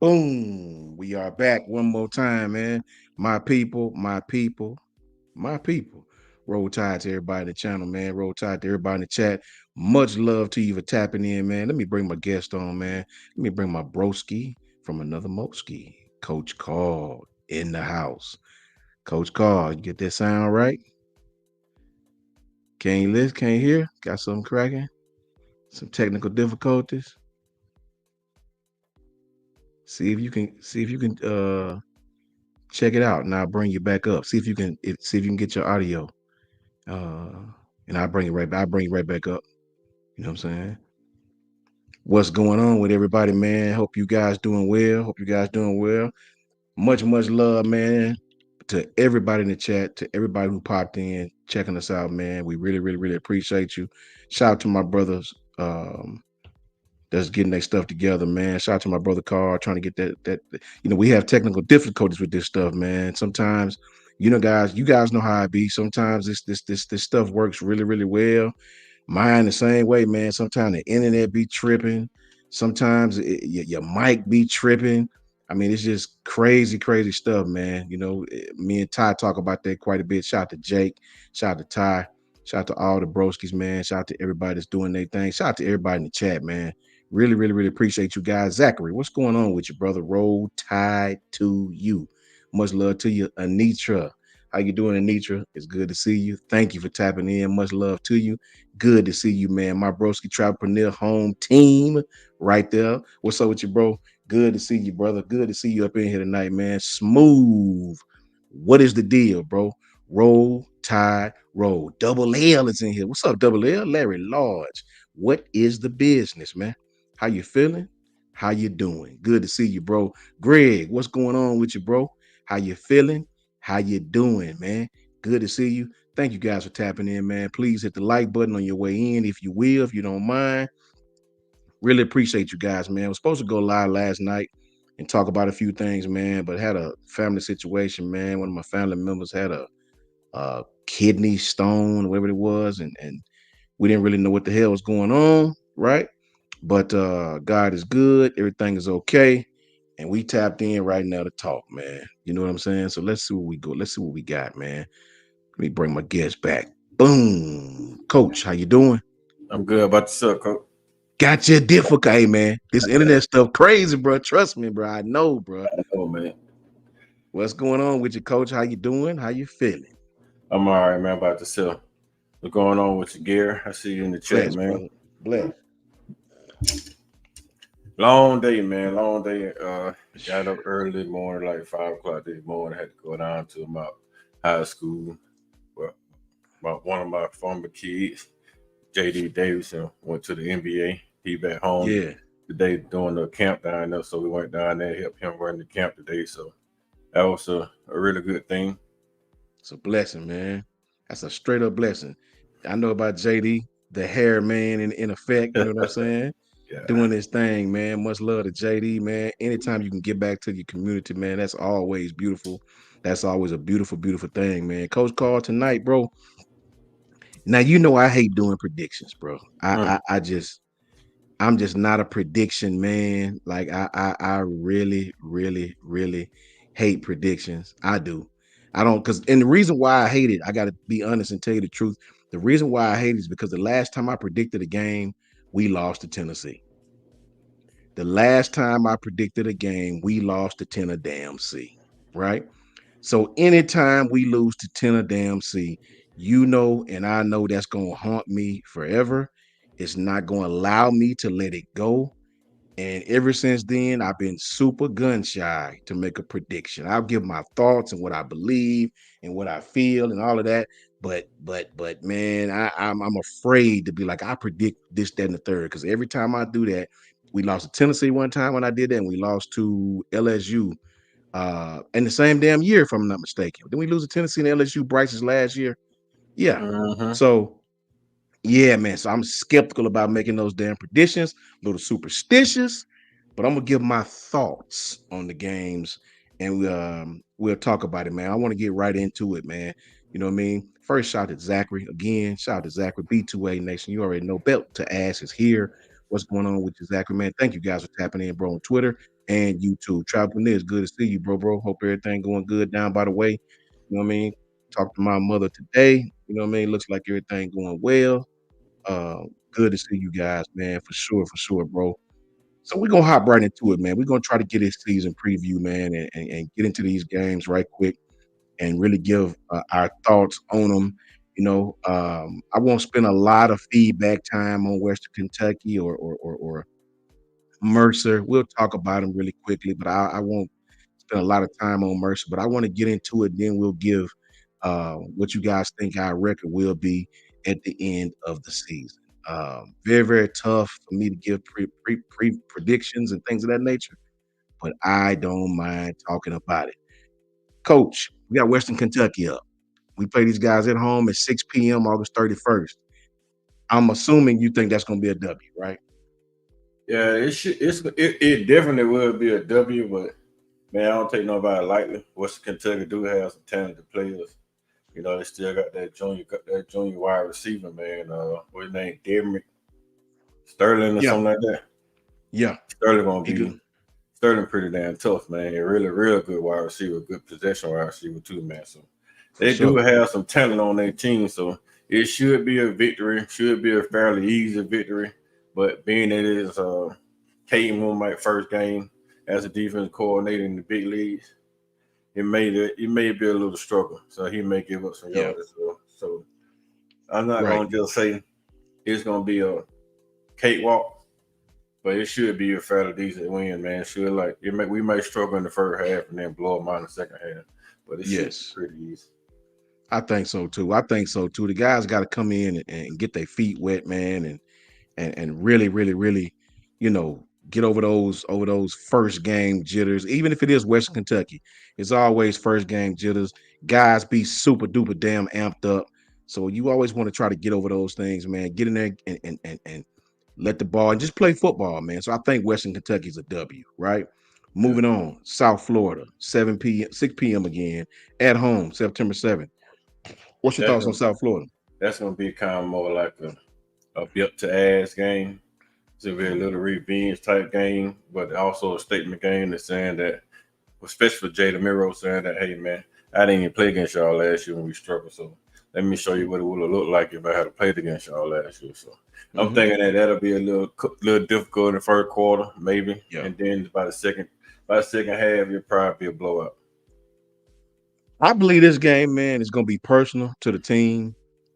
Boom. We are back one more time, man. My people, my people, my people. Roll Tide to everybody in the channel, man. Roll Tide to everybody in the chat. Much love to you for tapping in, man. Let me bring my guest on, man. Let me bring my broski from another Moski. Coach Carl in the house. Coach Carl, you get that sound right? Can't listen, can't hear? Got something cracking? Some technical difficulties? See if you can check it out and I'll bring you back up. See if you can get your audio. Uh and I'll bring you right back up. You know what I'm saying? What's going on with everybody, man? Hope you guys doing well. Hope you guys doing well. Much love, man, to everybody in the chat, to everybody who popped in, checking us out, man. We really appreciate you. Shout out to my brothers. That's getting their stuff together, man. Shout out to my brother Carl trying to get that. We have technical difficulties with this stuff, man. Sometimes, guys, you guys know how it be. Sometimes this stuff works really well. Mine the same way, man. Sometimes the internet be tripping. Sometimes your mic be tripping. I mean, it's just crazy stuff, man. Me and Ty talk about that quite a bit. Shout out to Jake. Shout out to Ty. Shout out to all the broskies, man. Shout out to everybody that's doing their thing. Shout out to everybody in the chat, man. Really appreciate you guys. Zachary, what's going on with you, brother? Roll Tide to you. Much love to you, Anitra. How you doing, Anitra? It's good to see you. Thank you for tapping in. Much love to you. Good to see you, man. My broski Travelpreneur home team right there. What's up with you, bro? Good to see you, brother. Good to see you up in here tonight, man. Smooth. What is the deal, bro? Roll, Tide, roll. Double L is in here. What's up, Double L? Larry Large. What is the business, man? How you feeling? How you doing? Good to see you, bro. Greg, what's going on with you, bro? How you feeling? How you doing, man? Good to see you. Thank you guys for tapping in, man. Please hit the like button on your way in, if you will, if you don't mind. Really appreciate you guys, man. I was supposed to go live last night and talk about a few things, man, but had a family situation, man. One of my family members had a kidney stone, whatever it was, and we didn't really know what the hell was going on, right? But God is good, everything is okay, and we tapped in right now to talk, man. You know what I'm saying? So let's see what we go. Let's see what we got, man. Let me bring my guest back. Boom, Coach, how you doing? I'm good about yourself, coach. Got your difficult, hey, man. This internet stuff crazy, bro. Trust me, bro. I know, bro. I know, man. What's going on with you, Coach? How you doing? How you feeling? I'm all right, man. About yourself. What's going on with your gear? I see you in the chat, Bless, man. brother. Bless. Long day, man. Long day. Got up early morning, like 5 o'clock this morning. Had to go down to my high school. Well, one of my former kids, JD Davidson, went to the NBA. He back home Yeah. today doing the camp down there. So we went down there, helped him run the camp today. So that was a really good thing. It's a blessing, man. That's a straight up blessing. I know about JD, the hair man in effect, you know what I'm saying? Yeah. Doing this thing, man. Much love to JD, man. Anytime you can get back to your community, man, that's always beautiful. That's always a beautiful thing, man. Coach Carl tonight, bro. Now you know I hate doing predictions, bro. Mm. I'm just not a prediction man. Like I really hate predictions. I do. I don't because and the reason why I hate it, I gotta be honest and tell you the truth. The reason why I hate it is because the last time I predicted a game, we lost to Tennessee. The last time I predicted a game, we lost to Tennessee, right? So anytime we lose to Tennessee, you know, and I know that's gonna haunt me forever. It's not gonna allow me to let it go. And ever since then, I've been super gun shy to make a prediction. I'll give my thoughts and what I believe and what I feel and all of that. But man, I'm afraid to be like I predict this, that, and the third. Because every time I do that, we lost to Tennessee one time when I did that, and we lost to LSU in the same damn year, if I'm not mistaken. Didn't we lose to Tennessee and LSU Bryce's last year? Yeah. Mm-hmm. So yeah, man. So I'm skeptical about making those damn predictions, a little superstitious, but I'm gonna give my thoughts on the games and we'll talk about it, man. I want to get right into it, man. You know what I mean? First, shout out to Zachary again. Shout out to Zachary B2A Nation. You already know Belt to Ass is here. What's going on with you, Zachary, man? Thank you guys for tapping in, bro, on Twitter and you too. Travel Tennesse, good to see you, bro. Hope everything going good down by the way. You know what I mean? Talked to my mother today. You know what I mean? Looks like everything going well. Uh, Good to see you guys, man, for sure, bro. So we're gonna hop right into it, man. We're gonna try to get this season preview, man, and get into these games right quick and really give our thoughts on them. I won't spend a lot of feedback time on Western Kentucky or Mercer. We'll talk about them really quickly, but I won't spend a lot of time on Mercer. But I want to get into it. Then we'll give what you guys think our record will be at the end of the season. Very, very tough for me to give pre predictions and things of that nature, but I don't mind talking about it. Coach, we got Western Kentucky up. We play these guys at home at 6 p.m. August 31st. I'm assuming you think that's going to be a W, right? Yeah, it definitely will be a W, but man, I don't take nobody lightly. Western Kentucky do have some talented players. You know, they still got that junior wide receiver, man. What's his name? Derrick Sterling or Yeah, something like that. yeah, Sterling gonna he good. be Sterling pretty damn tough, man. A really, real good wide receiver, good possession wide receiver too, man. So For they do sure. have some talent on their team, so it should be a victory. Should be a fairly easy victory. But being it is Caden Moonmite first game as a defense coordinator in the big leagues, it may be a little struggle. So he may give up some Yeah, yards. So I'm not right. gonna just say it's gonna be a cakewalk, but it should be a fairly decent win, man. Should like we may struggle in the first half and then blow them out in the second half, but it should be Yes, pretty easy. I think so too. I think so too. The guys got to come in and get their feet wet, man, and really, really, really, get over those first game jitters. Even if it is Western Kentucky, it's always first game jitters. Guys be super duper damn amped up. So you always want to try to get over those things, man. Get in there and let the ball and just play football, man. So I think Western Kentucky is a W, right? Yeah, Moving on, South Florida, 7 p.m., 6 p.m. again at home, September 7th. What's your that's thoughts on gonna South Florida? that's gonna be kind of more like a built to ass game. It's gonna be a little revenge type game, but also a statement game that's saying that, especially for Jada Miro, saying that, hey man, I didn't even play against y'all last year when we struggled. So let me show you what it would have looked like if I had played against y'all last year. So I'm Hmm. thinking that that'll be a little difficult in the first quarter, maybe, Yeah. and then by the second half, it'll probably be a blowout. I believe this game, man, is going to be personal to the team.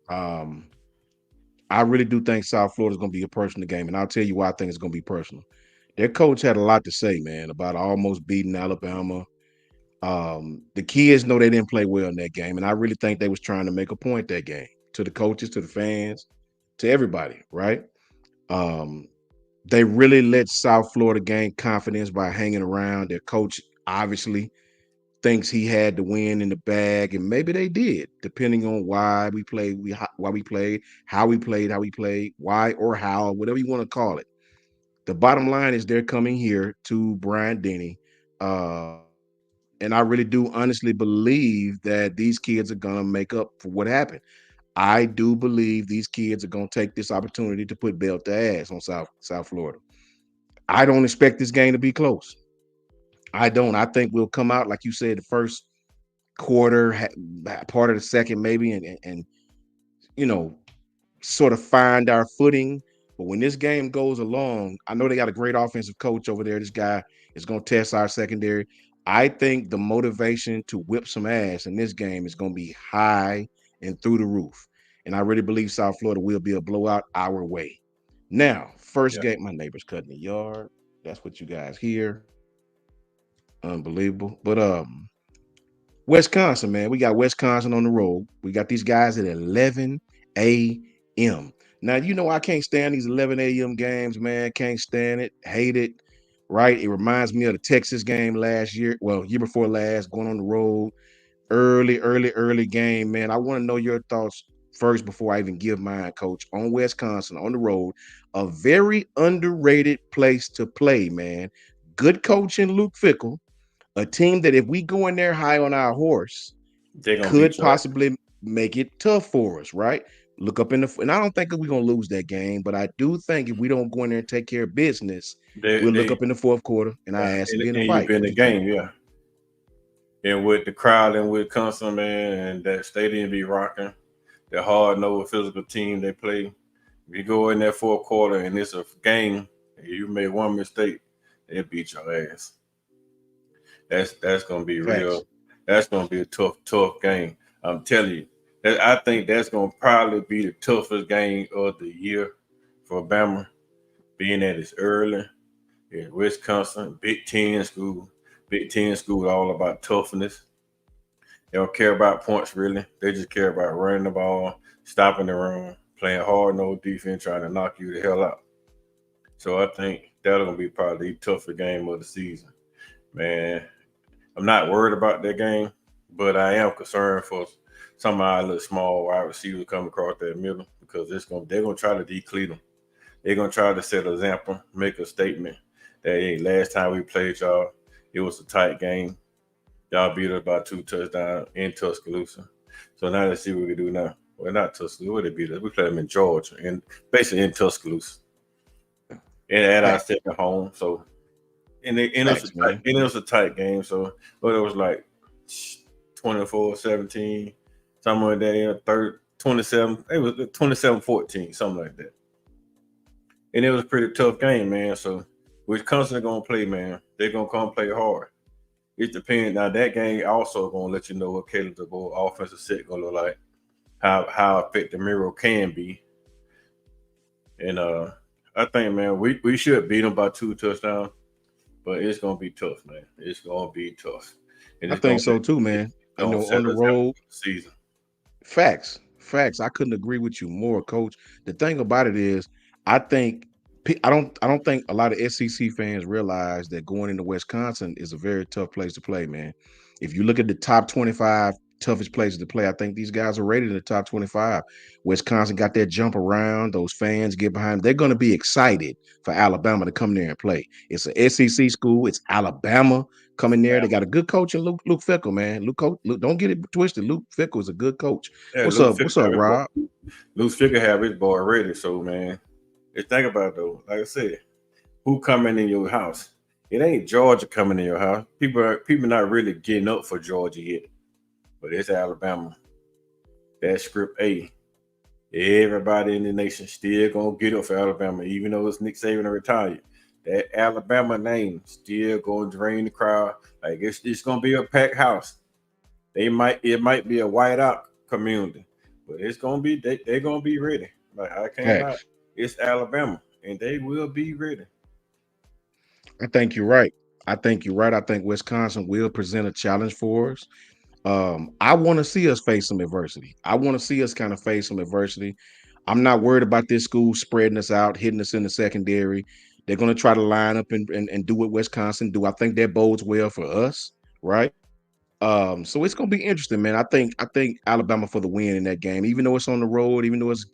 Um, I really do think South Florida is going to be a personal game, and I'll tell you why I think it's going to be personal. Their coach had a lot to say, man, about almost beating Alabama. The kids know they didn't play well in that game, and I really think they was trying to make a point that game to the coaches, to the fans, to everybody, right? Um, they really let South Florida gain confidence by hanging around. Their coach obviously thinks he had the win in the bag, and maybe they did, depending on why we played, why we played, how we played, why or how, whatever you want to call it. The bottom line is they're coming here to Brian Denny, and I really do honestly believe that these kids are gonna make up for what happened. I do believe these kids are gonna take this opportunity to put belt to ass on South Florida. I don't expect this game to be close. I don't. I think we'll come out like you said the first quarter, part of the second, maybe, and you know, sort of find our footing. But when this game goes along, I know they got a great offensive coach over there. This guy is going to test our secondary. I think the motivation to whip some ass in this game is going to be high and through the roof. And I really believe South Florida will be a blowout our way. Now, first Yeah, game, my neighbor's cutting the yard. That's what you guys hear. Unbelievable. But Wisconsin, man. We got Wisconsin on the road. We got these guys at 11 a.m. Now, I can't stand these 11 a.m. games, man. Can't stand it. Hate it. Right? It reminds me of the Texas game last year. Well, year before last, going on the road. Early game, man. I want to know your thoughts first before I even give mine, coach, on Wisconsin on the road. A very underrated place to play, man. Good coach in Luke Fickle, a team that if we go in there high on our horse they're gonna could beat y'all. possibly make it tough for us, right? Look up in the, and I don't think we're gonna lose that game, but I do think if we don't go in there and take care of business, we'll look They up in the fourth quarter and I ask to get in a and you fight. been What the you think? game, yeah. And with the crowd and with Wisconsin, man, and that stadium be rocking, the hard nosed physical team they play. If you go in that fourth quarter and it's a game, and you made one mistake, they beat your ass. That's gonna be real. Facts. That's gonna be a tough game. I'm telling you. I think that's gonna probably be the toughest game of the year for Bama, being that it's early in Wisconsin, Big Ten school, all about toughness. They don't care about points really. They just care about running the ball, stopping the run, playing hard no defense, trying to knock you the hell out. So I think that's gonna be probably the toughest game of the season. Man, I'm not worried about that game, but I am concerned for some of our little small wide receivers coming across that middle because they're gonna try to deplete them. They're gonna try to set an example, make a statement that hey, last time we played y'all, it was a tight game. Y'all beat us by 2 touchdowns in Tuscaloosa. So now let's see what we can do now. Well, not Tuscaloosa. Where they beat us? We played them in Georgia and basically in Tuscaloosa and at our Facts. second home. So Facts, man. it was a tight game. So but it was like 24-17, something like that. Third 27. It was 27-14, something like that. And it was a pretty tough game, man. So Wisconsin gonna play, man. They're gonna come play hard. It depends. Now that game also gonna let you know what Caleb DeBoer offensive set gonna look like, how effective Miro can be, and I think man we should beat them by 2 touchdowns, but it's gonna be tough, man. It's gonna be tough, and I think so too, man. You gonna know, set on the us up road, for the season. facts, facts. I couldn't agree with you more, Coach. The thing about it is, I think I don't think a lot of SEC fans realize that going into Wisconsin is a very tough place to play, man. If you look at the top 25 toughest places to play, I think these guys are rated in the top 25. Wisconsin got that jump around; those fans get behind. They're going to be excited for Alabama to come there and play. It's a SEC school. It's Alabama coming there. They got a good coach in Luke Fickle, man. Luke, don't get it twisted. Luke Fickle is a good coach. Yeah, What's up? What's up, Rob? Luke Figure have his boy ready. So man, just think about it, though. Like I said, who coming in your house? It ain't Georgia coming in your house. People not really getting up for Georgia yet, but it's Alabama. That script A. Everybody in the nation still gonna get up for Alabama, even though it's Nick Saban retired. That Alabama name still gonna drain the crowd. Like it's gonna be a packed house. It might be a whiteout community, but it's gonna be they gonna be ready. Like I can't lie. Facts. It's Alabama, and they will be ready. I think you're right. I think you're right. I think Wisconsin will present a challenge for us. I want to see us face some adversity. I want to see us kind of face some adversity. I'm not worried about this school spreading us out, hitting us in the secondary. They're going to try to line up and do what Wisconsin do. I think that bodes well for us, right? So it's gonna be interesting, man. I think Alabama for the win in that game, even though it's on the road, even though it's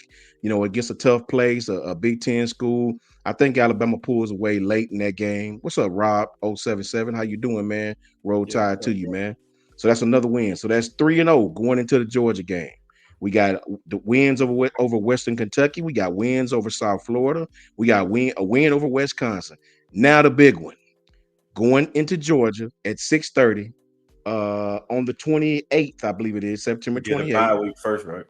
against a tough place, a Big Ten school. I think Alabama pulls away late in that game. What's up, Rob 077? How you doing, man? Roll Yes, Tide to sir, you, bro. man. So that's another win. So that's 3-0 going into the Georgia game. We got the wins over Western Kentucky. We got wins over South Florida. We got a win over Wisconsin. Now the big one going into Georgia at 6:30 on the 28th, I believe it is, September Get a 28th. bye week first, right?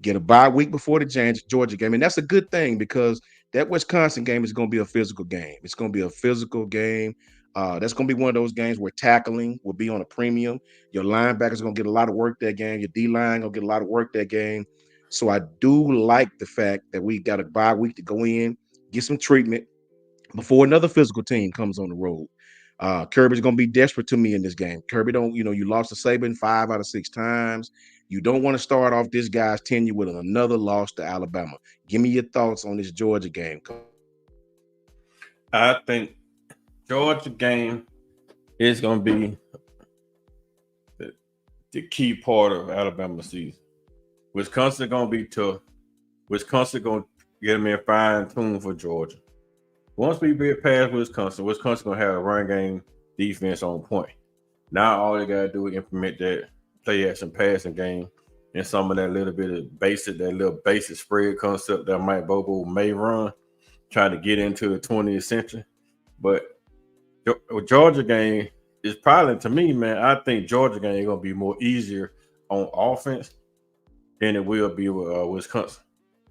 Get a bye week before the Georgia game. And that's a good thing because that Wisconsin game is going to be a physical game. It's going to be a physical game. That's going to be one of those games where tackling will be on a premium. Your linebackers are going to get a lot of work that game. Your D line going to get a lot of work that game. So I do like the fact that we got a bye week to go in, get some treatment, before another physical team comes on the road. Kirby's gonna be desperate to me in this game. Kirby don't, you lost to Saban 5 out of 6 times. You don't want to start off this guy's tenure with another loss to Alabama. Give me your thoughts on this Georgia game, Coach. I think Georgia game is going to be the, the key part of Alabama season. Wisconsin going to be tough. Wisconsin going to get them in fine tune for Georgia. Once we get past Wisconsin going to have a run game defense on point. Now all they got to do is implement that play action passing game and some of that little bit of basic, that little basic spread concept that Mike Bobo may run, trying to get into the 20th century. But Georgia game is probably, to me, man. I think Georgia game is gonna be more easier on offense than it will be with Wisconsin,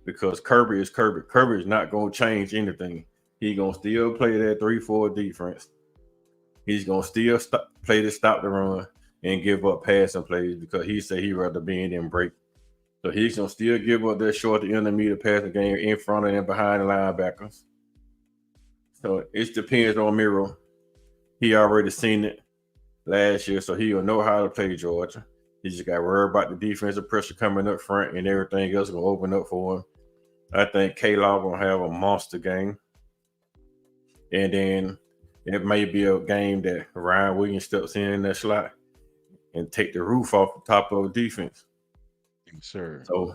because Kirby is Kirby. Kirby is not gonna change anything. He gonna still play that 3-4 defense. He's gonna still play to stop the run and give up passing plays, because he said he'd rather be in than break. So he's gonna still give up that short to intermediate passing game in front of and behind the linebackers. So it depends on Miro. He already seen it last year, so he'll know how to play Georgia. He just got worried about the defensive pressure coming up front, and everything else gonna open up for him. I think K-Law gonna have a monster game, and then it may be a game that Ryan Williams steps in that slot and take the roof off the top of the defense. Yes, sir. So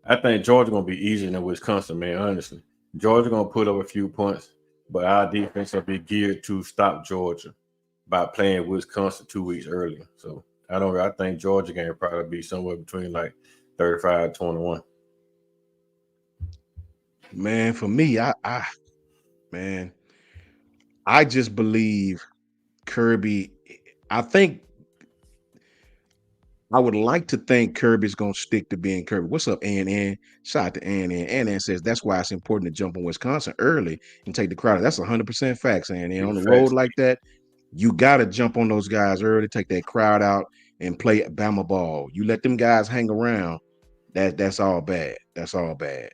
I think Georgia gonna be easier than Wisconsin, man. Honestly, Georgia gonna put up a few points, but our defense will be geared to stop Georgia by playing Wisconsin 2 weeks earlier. So I think Georgia game will probably be somewhere between like 35-21. Man, for me, man, I just believe Kirby. I think I would like to think Kirby's gonna stick to being Kirby. What's up, Ann? Shout out to Ann. Ann says that's why it's important to jump on Wisconsin early and take the crowd. That's 100% facts, Ann. On Big the road facts. like that, you gotta jump on those guys early, take that crowd out, and play Bama ball. You let them guys hang around. That's all bad. That's all bad.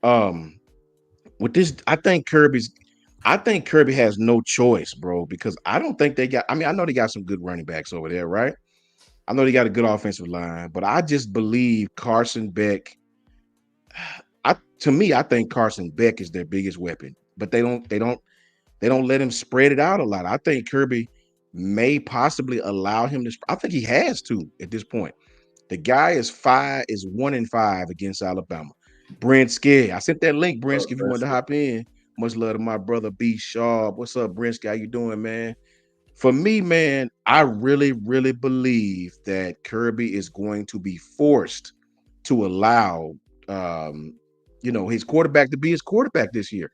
Um, with this, I think Kirby has no choice, bro, because I don't think they got. I mean, I know they got some good running backs over there, right? I know they got a good offensive line, but I just believe Carson Beck. To me, I think Carson Beck is their biggest weapon, but they don't let him spread it out a lot. I think Kirby may possibly allow him to. I think he has to at this point. The guy is 1-5 against Alabama. Brinsky, I sent that link, Brinsky, if you want to hop in. Much love to my brother B Sharp. What's up, Brinsky? How you doing, man? For me, man, I really, really believe that Kirby is going to be forced to allow, um, his quarterback to be his quarterback this year.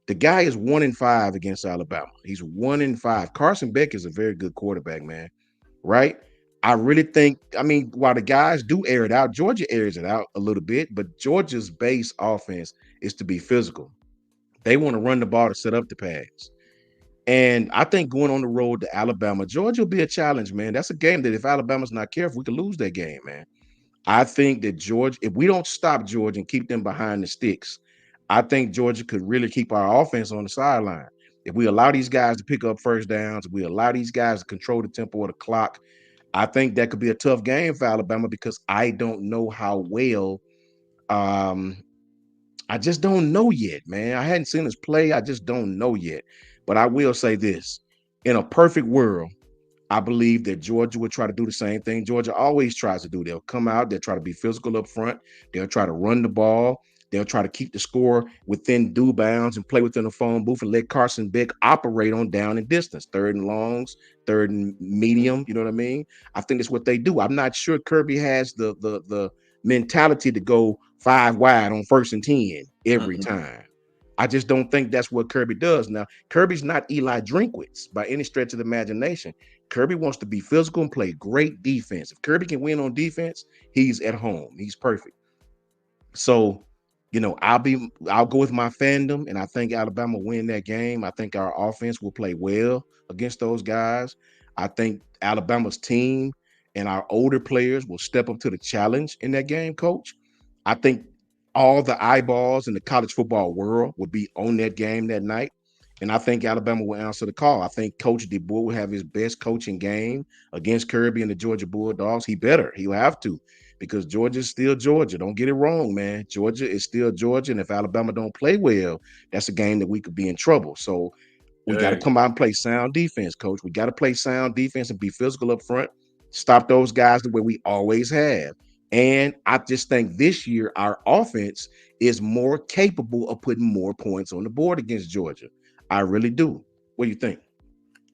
The guy is 1-5 against Alabama. He's 1-5. Carson Beck is a very good quarterback, man. Right? I really think, I mean, while the guys do air it out, Georgia airs it out a little bit, but Georgia's base offense is to be physical. They want to run the ball to set up the pass. And I think going on the road to Alabama, Georgia will be a challenge, man. That's a game that if Alabama's not careful, we could lose that game, man. I think that Georgia, if we don't stop Georgia and keep them behind the sticks, I think Georgia could really keep our offense on the sideline. If we allow these guys to pick up first downs, if we allow these guys to control the tempo of the clock, I think that could be a tough game for Alabama because I don't know how well. Um, I just don't know yet, man. I hadn't seen us play. I just don't know yet. But I will say this: in a perfect world, I believe that Georgia would try to do the same thing Georgia always tries to do. They'll come out, they'll try to be physical up front, they'll try to run the ball, they'll try to keep the score within due bounds and play within the phone booth and let Carson Beck operate on down and distance, third and longs, third and medium. You know what I mean? I think that's what they do. I'm not sure Kirby has the mentality to go 5 wide on 1st and 10 every Mm-mm. time. I just don't think that's what Kirby does. Now, Kirby's not Eli Drinkwitz by any stretch of the imagination. Kirby wants to be physical and play great defense. If Kirby can win on defense, he's at home. He's perfect. So, I'll go with my fandom, and I think Alabama will win that game. I think our offense will play well against those guys. I think Alabama's team and our older players will step up to the challenge in that game, coach. I think all the eyeballs in the college football world will be on that game that night. And I think Alabama will answer the call. I think Coach DeBoer will have his best coaching game against Kirby and the Georgia Bulldogs. He better. He'll have to because Georgia's still Georgia. Don't get it wrong, man. Georgia is still Georgia. And if Alabama don't play well, that's a game that we could be in trouble. So we got to Yeah, come out and play sound defense, coach. We got to play sound defense and be physical up front. Stop those guys the way we always have. And I just think this year our offense is more capable of putting more points on the board against Georgia. I really do. What do you think?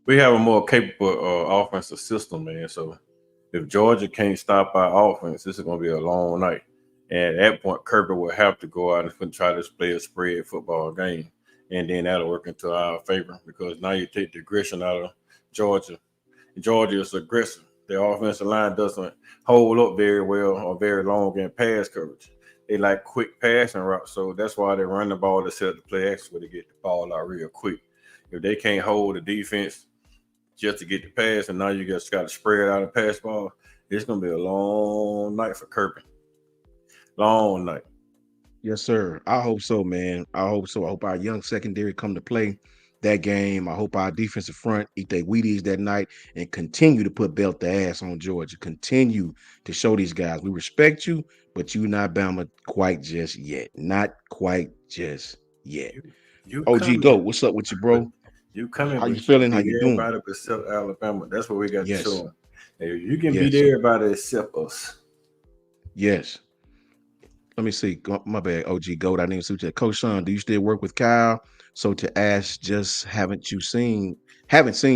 we have a more capable offensive system, man. So If Georgia can't stop our offense, this is going to be a long night. And at that point, Kirby will have to go out and try to play a spread football game. And then that'll work into our favor because now you take the aggression out of Georgia. Georgia is aggressive. Their offensive line doesn't hold up very well or very long in pass coverage. They like quick passing routes, so that's why they run the ball to set up the play action where they get the ball out real quick. If they can't hold the defense just to get the pass, and now you just got to spread out and pass ball, it's gonna be a long night for Kirby. Long night. Yes, sir. I hope so, man. I hope so. I hope our young secondary come to play that game. I hope our defensive front eat their Wheaties that night and continue to put belt the ass on Georgia. Continue to show these guys we respect you, but you not Bama quite just yet. Not quite just yet. You you OG Go, coming, what's up with you, but bro? you coming, How you but you can feeling? How beat you doing? everybody except Alabama. That's what we got to show Yes, them. If you can beat yes, everybody except us. yes. Let me see. My bad, OG Gold. I didn't even see that. Coach Sean, do you still work with Kyle? So to ask, just haven't seen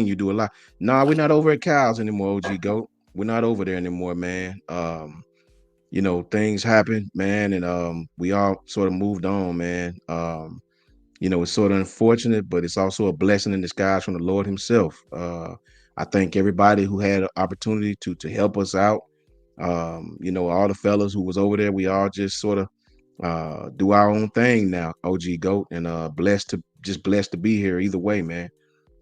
you do a lot. Nah, we're not over at Kyle's anymore, OG Goat. We're not over there anymore, man. Things happen, man, and we all sort of moved on, man. It's sort of unfortunate, but it's also a blessing in disguise from the Lord Himself. I thank everybody who had an opportunity to help us out. All the fellas who was over there, we all just sort of do our own thing now, OG Goat, and blessed to be here either way, man.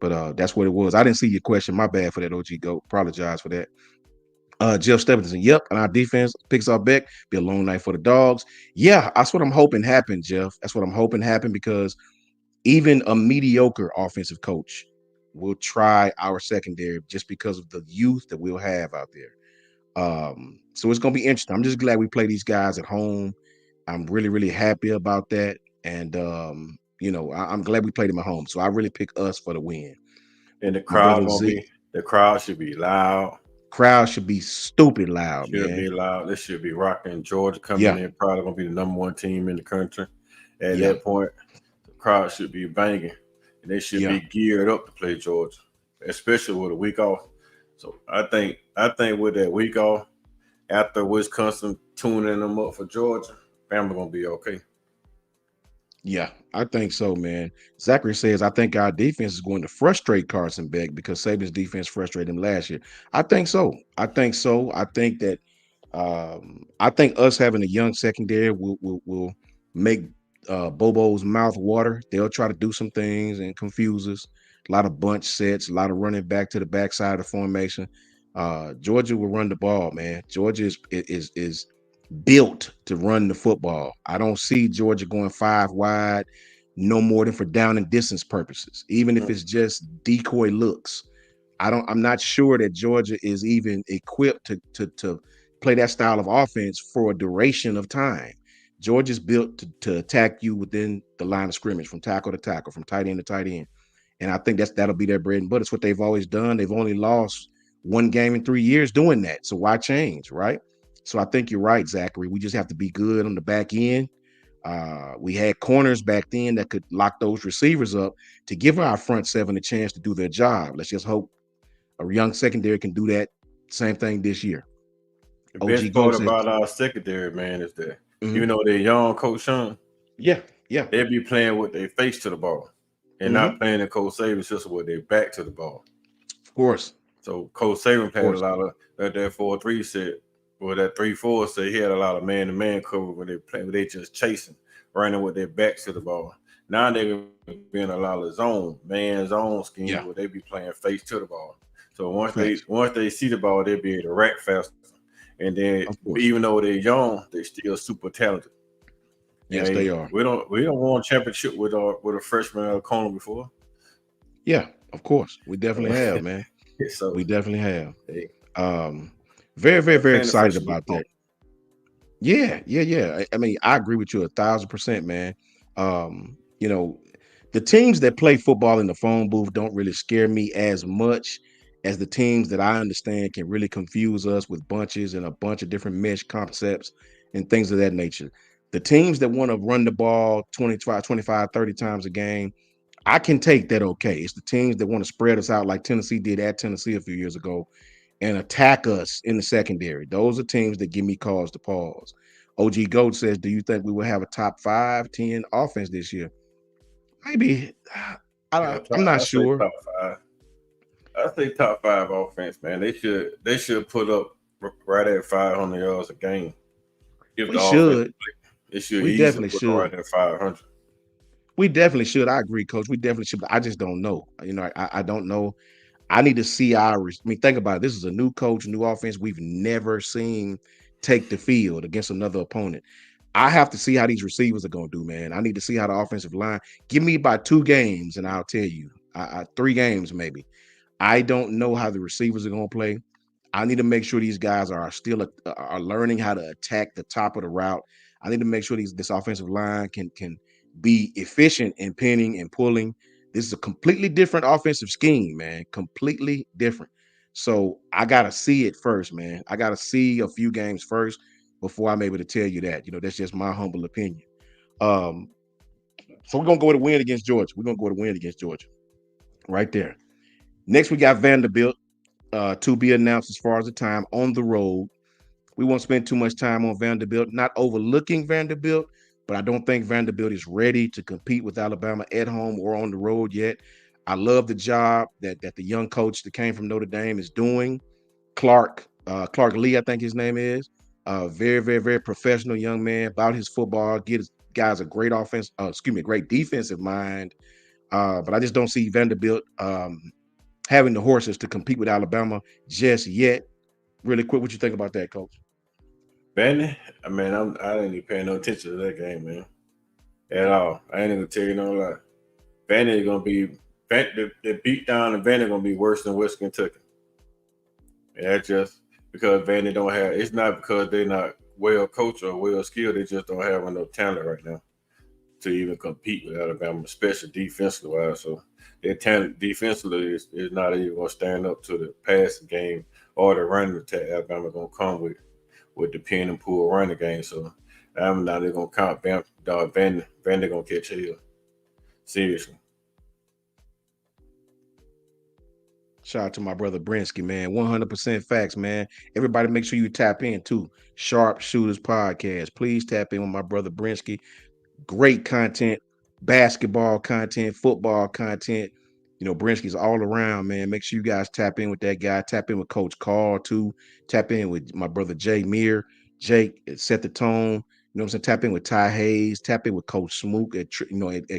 But that's what it was. I didn't see your question. My bad for that, OG Goat. Apologize for that. Jeff Stevenson, yep, and our defense picks our back. Be a long night for the dogs. Yeah, that's what I'm hoping happen, Jeff. That's what I'm hoping happen because even a mediocre offensive coach will try our secondary just because of the youth that we'll have out there. So it's gonna be interesting. I'm just glad we play these guys at home. I'm really, really happy about that. And I'm glad we played them at home. So I really pick us for the win. And the My crowd brother gonna Z, be the crowd should be loud. crowd should be stupid loud, Should man. be loud. This should be rocking. Georgia coming Yeah, in probably gonna be the number one team in the country. At yeah, that point, the crowd should be banging, and they should yeah. be geared up to play Georgia, especially with a week off. So I think with that week off after Wisconsin tuning them up for Georgia, Bama gonna be okay. Yeah, I think so, man. Zachary says, I think our defense is going to frustrate Carson Beck because Saban's defense frustrated him last year. I think so. I think so. I think us having a young secondary will make Bobo's mouth water. They'll try to do some things and confuse us. A lot of bunch sets, a lot of running back to the backside of the formation. Georgia will run the ball, man. Georgia is built to run the football. I don't see Georgia going five wide, no more than for down and distance purposes, even if Mm. it's just decoy looks. I'm not sure that Georgia is even equipped to play that style of offense for a duration of time. Georgia's built to attack you within the line of scrimmage, from tackle to tackle, from tight end to tight end. And I think that'll be their bread and butter. It's what they've always done. They've only lost one game in 3 years doing that. So why change, right? So I think you're right, Zachary. We just have to be good on the back end. We had corners back then that could lock those receivers up to give our front seven a chance to do their job. Let's just hope a young secondary can do that same thing this year. The OG best Go part says, about our secondary, man, is that even mhm, though they're young, Coach Sean, yeah, yeah, they be playing with their face to the ball and not hmm, playing in Coach Saban's system with their back to the ball. of course, So Coach Saban of had a course, lot of that 4-3 set, or that 3-4 set. He had a lot of man to man cover when they play, when they just chasing, running with their backs to the ball. Now they're being a lot of zone schemes where they be yeah, playing face to the ball. So once facts, they see the ball, they be able to rack faster. And then of even course, though they're young, they still super talented. And yes, they are, we don't won a championship with a freshman at a corner before. yeah, of course, we So definitely have, man, so we definitely have. they Um, Very, very, very playing the excited freshman about ball. that. Yeah, yeah, yeah. I mean, I agree with you 1,000%, man. Um, you know, the teams that play football in the phone booth don't really scare me as much as the teams that I understand can really confuse us with bunches and a bunch of different mesh concepts and things of that nature. The teams that want to run the ball 25, 25, 30 times a game, I can take that okay. It's the teams that want to spread us out like Tennessee did at Tennessee a few years ago. and attack us in the secondary. Those are teams that give me cause to pause. OG Gold says, "Do you think we will have a top 5, 10 offense this year?" Maybe. Yeah, I'm not I say sure. top five. I say top five offense, man. They should put up right at 500 yards a game. If We the offense, should. it should We easily definitely put them should. right at 500. We definitely should. I agree, Coach. We definitely should. But I just don't know. I don't know. I need to see our. I mean, think about it. This is a new coach, new offense. We've never seen take the field against another opponent. I have to see how these receivers are going to do, man. I need to see how the offensive line. Give me about 2 games, and I'll tell you. 3 games maybe. I don't know how the receivers are going to play. I need to make sure these guys are still are learning how to attack the top of the route. I need to make sure this offensive line can be efficient in pinning and pulling. This is a completely different offensive scheme, man. Completely different. So I gotta see it first, man. I gotta see a few games first before I'm able to tell you that. That's just my humble opinion. Um, so we're gonna go to win against Georgia. We're gonna go to win against Georgia right there. Next, we got Vanderbilt to be announced as far as the time on the road. We won't spend too much time on Vanderbilt, not overlooking Vanderbilt, but I don't think Vanderbilt is ready to compete with Alabama at home or on the road yet. I love the job that the young coach that came from Notre Dame is doing. Clark Lee, I think his name is. Very, very, very professional young man about his football. Get his guys a great great defensive mind. But I just don't see Vanderbilt having the horses to compete with Alabama just yet. Really quick, what you think about that, Coach? Vandy, I mean, I didn't even pay no attention to that game, man, at all. I ain't even tell you no lie. Vandy gonna be the beat down and Vandy gonna be worse than West Kentucky. And that's just because Vandy don't have. It's not because they're not well coached or well skilled. They just don't have enough talent right now to even compete with Alabama, especially defensively wise. So their talent defensively is not even going to stand up to the passing game or the running attack Alabama going to come with the pin and pull running game. So I'm not even going to count Van going to catch hell. Seriously. Shout out to my brother Brinsky, man. 100% facts, man. Everybody make sure you tap in too. Sharp Shooters Podcast. Please tap in with my brother Brinsky. Great content, basketball content, football content. Brinsky's all around, man. Make sure you guys tap in with that guy. Tap in with Coach Carl too. Tap in with my brother Jay Meir. Jake set the tone. What I'm saying? Tap in with Ty Hayes. Tap in with Coach Smook at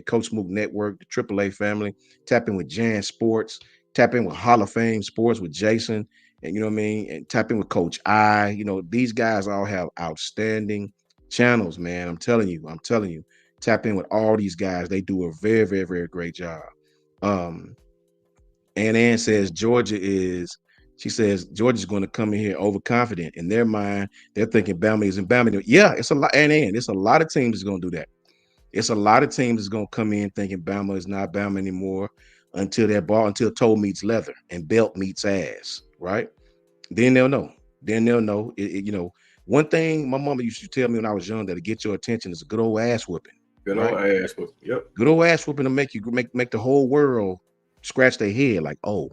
Coach Smook Network, the AAA family. Tap in with Jan Sports. Tap in with Hall of Fame Sports with Jason. And you know what I mean? And tap in with Coach I. These guys all have outstanding channels, man. I'm telling you. Tap in with all these guys. They do a very, very, very great job. Um, Ann says she says Georgia's going to come in here overconfident. In their mind, they're thinking Bama isn't Bama. Yeah, it's a lot. And it's a lot of teams that's going to do that. It's a lot of teams that's going to come in thinking Bama is not Bama anymore until toe meets leather and belt meets ass, right? Then they'll know. One thing my mama used to tell me when I was young that to get your attention is a good old ass whooping, Good right? old ass. Yep. Good old ass whooping to make you make the whole world scratch their head like, oh,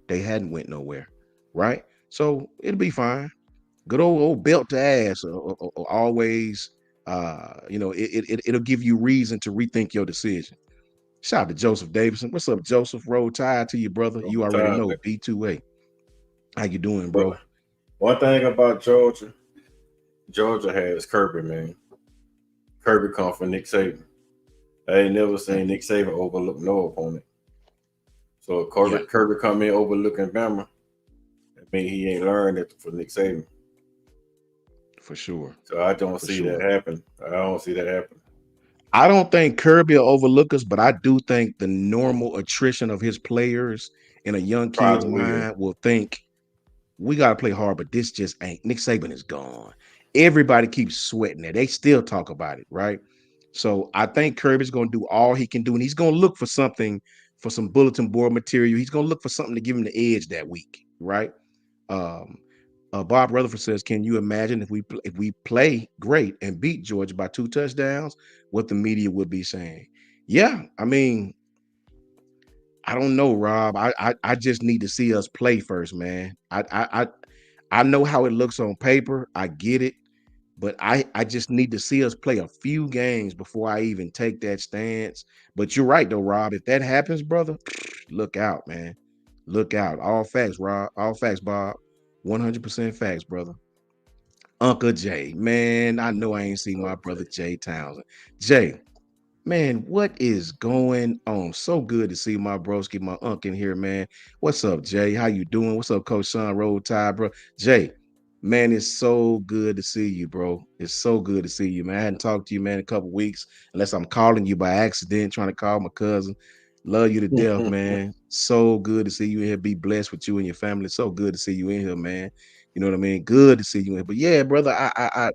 they hadn't went nowhere, right? So it'll be fine. Good old belt to ass always. It'll give you reason to rethink your decision. Shout out to Joseph Davidson. What's up, Joseph? Roll Tide to you, brother. Roll You already Tide, know baby. B2A. How you doing, But bro? one thing about Georgia has Kirby, man. Kirby come from Nick Saban. I ain't never Yeah, seen Nick Saban overlook no opponent. So if yeah, Kirby come in overlooking Bama, I mean he ain't learned it for Nick Saban. for sure, So I don't for see that sure. happen. I don't see that happen. I don't think Kirby will overlook us, but I do think the normal attrition of his players in a young kid's Probably will. mind will think we got to play hard, but this just ain't. Nick Saban is gone. Everybody keeps sweating it. They still talk about it, right? So I think Kirby's going to do all he can do, and he's going to look for something, for some bulletin board material. He's going to look for something to give him the edge that week, right? Um, Bob Rutherford says, "Can you imagine if we play great and beat Georgia by 2 touchdowns? What the media would be saying?" Yeah, I mean, I don't know, Rob. I just need to see us play first, man. I know how it looks on paper. I get it, but I just need to see us play a few games before I even take that stance. But you're right though, Rob. If that happens, brother, look out, man. Look out. All facts, Rob. All facts, Bob. 100% facts, brother. Uncle Jay, man, I know I ain't seen my brother Okay. Jay Townsend. Jay, man, what is going on? So good to see my broski, my uncle in here, man. What's up, Jay? How you doing? What's up, Coach Sean Roll Tide, bro? Jay, man, it's so good to see you, bro. It's so good to see you, man. I hadn't talked to you, man, in a couple weeks, unless I'm calling you by accident, trying to call my cousin. Love you to death, man. So good to see you in here. Be blessed with you and your family. So good to see you in here, man. You know what I mean? Good to see you in here. But yeah, brother, I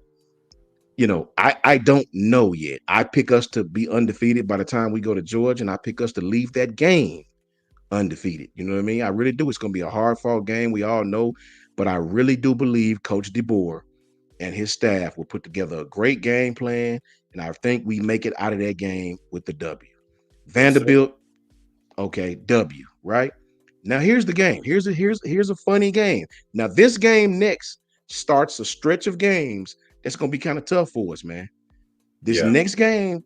don't know yet. I pick us to be undefeated by the time we go to Georgia, and I pick us to leave that game undefeated. You know what I mean? I really do. It's going to be a hard fought game. We all know, but I really do believe Coach DeBoer and his staff will put together a great game plan, and I think we make it out of that game with the W. Yes, sir. Vanderbilt, okay, W. Right now, here's the game. Here's a funny game. Now, this game next starts a stretch of games that's going to be kind of tough for us, man. This Yeah. next game,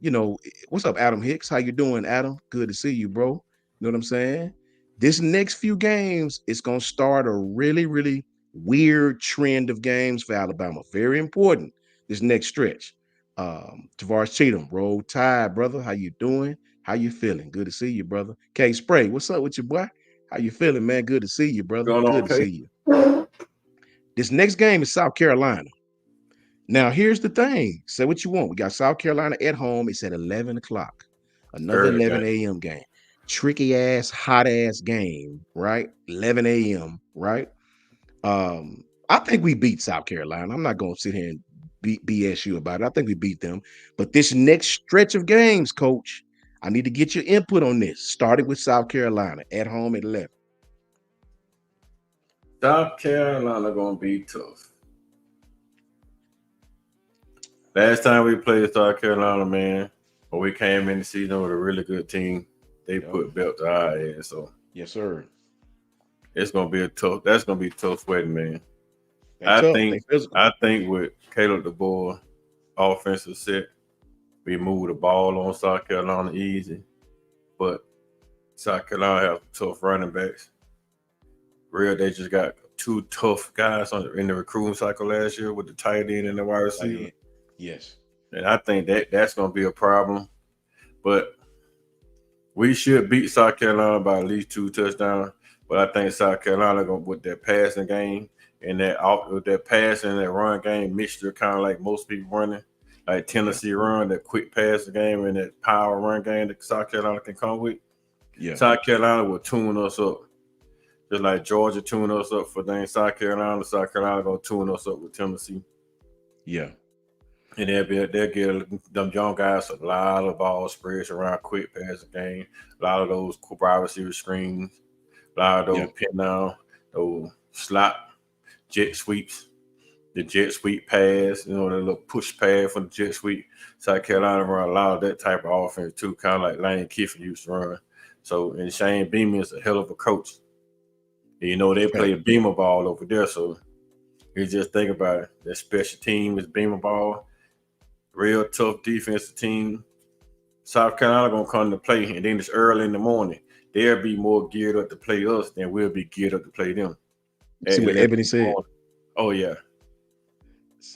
what's up, Adam Hicks? How you doing, Adam? Good to see you, bro. You know what I'm saying? This next few games, it's gonna start a really, really weird trend of games for Alabama. Very important. This next stretch. Tavares Cheatham, roll tide, brother. How you doing? How you feeling? Good to see you, brother. K Spray, what's up with you, boy? How you feeling, man? Good to see you, brother. Going on, Good to okay? see you. This next game is South Carolina. Now, here's the thing. Say what you want. We got South Carolina at home. It's at 11 o'clock. Another Early game. 11 a.m. game. Tricky ass, hot ass game, right? 11 a.m., right? I think we beat South Carolina. I'm not going to sit here and BS you about it. I think we beat them. But this next stretch of games, coach, I need to get your input on this. Starting with South Carolina at home at 11. South Carolina gonna be tough. Last time we played South Carolina, man, when we came in the season with a really good team, they Yep. put belt to our ass. So Yes, sir. it's gonna be a tough. That's gonna be tough sweating, man. They I tough. They think. physical. I think with Caleb DeBoer offensive set, we move the ball on South Carolina easy, but South Carolina have tough running backs. Real, they just got two tough guys in the recruiting cycle last year with the tight end and the wide Tight receiver, end. Yes. and I think that's gonna be a problem. But we should beat South Carolina by at least 2 touchdowns. But I think South Carolina gonna with that passing game and with that passing and that run game mixture, kind of like most people running, like Yeah. Tennessee run, that quick passing game and that power run game that South Carolina can come with. Yeah. South Carolina will tune us up. Just like Georgia tuned us up for dang South Carolina gonna tune us up with Tennessee. Yeah. And they'll get them young guys a lot of ball spreads around quick passing game, a lot of those wide receiver screens, a lot of Yeah. those pin down, those slot jet sweeps, the jet sweep pass, the little push pass from the jet sweep. South Carolina run a lot of that type of offense too, kind of like Lane Kiffin used to run. So, and Shane Beamer is a hell of a coach. And, they Okay. play Beamer ball over there. So you just think about it. That special team is Beamer ball, real tough defensive team. South Carolina gonna come to play, and then it's early in the morning. They'll be more geared up to play us than we'll be geared up to play them See at what 11 Ebony in the said. morning. Oh yeah,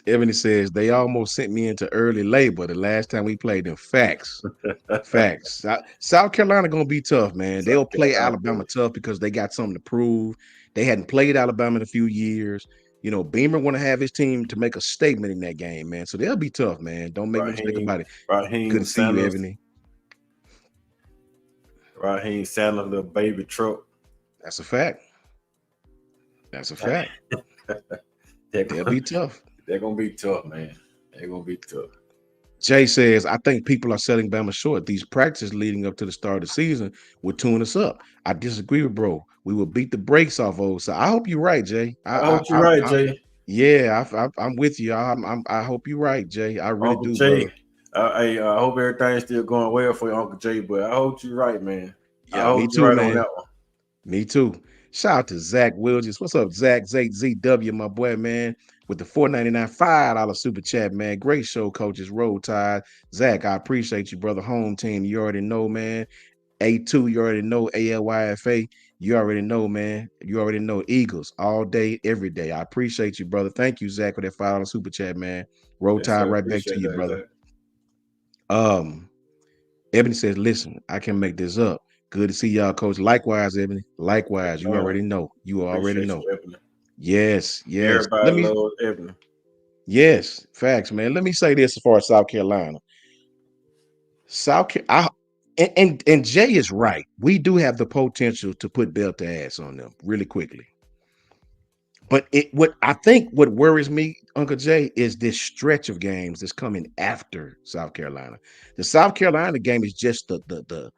Ebony says they almost sent me into early labor the last time we played them. Facts. Facts. South Carolina gonna be tough, man. They'll South play Carolina. Alabama tough because they got something to prove. They hadn't played Alabama in a few years. Beamer want to have his team to make a statement in that game, man. So they'll be tough, man. Don't make no mistake Raheem, about it. Good Raheem to see you, Sanders, Ebony. Raheem Sanders, little baby truck. That's a fact. That's a fact. they're They'll gonna, be tough. they're gonna be tough, man. They're gonna be tough. Jay says, I think people are selling Bama short. These practices leading up to the start of the season will tune us up. I disagree with bro. We will beat the brakes off old. So I hope you're right, Jay. I hope you're right, I Jay. yeah, I'm with you. I hope you're right, Jay. I really Uncle do, Jay. brother. I hope everything's still going well for you, Uncle Jay. But I hope you're right, man. I Yeah, me hold you too, right on man. that one. Me too. Shout out to Zach Wilges. What's up, Zach? ZW, my boy, man. With the $4.99 $5 super chat, man. Great show, coaches. Roll Tide. Zach, I appreciate you, brother. Home team. You already know, man. A2, you already know. ALYFA, you already know, man. You already know. Eagles all day, every day. I appreciate you, brother. Thank you, Zach, for that $5 super chat, man. Roll Yes, Tide sir. right back to Appreciate you, that, brother. Zach. Um, Ebony says, listen, I can make this up. Good to see y'all, coach. Likewise, Ebony. Yes, Likewise. You man. already know. You already Appreciate know. you, Ebony. Yes, yes. Everybody loves Ebony. Yes, facts, man. Let me say this as far as South Carolina. South Carolina, and Jay is right. We do have the potential to put belt to ass on them really quickly. But what I think what worries me, Uncle Jay, is this stretch of games that's coming after South Carolina. The South Carolina game is just the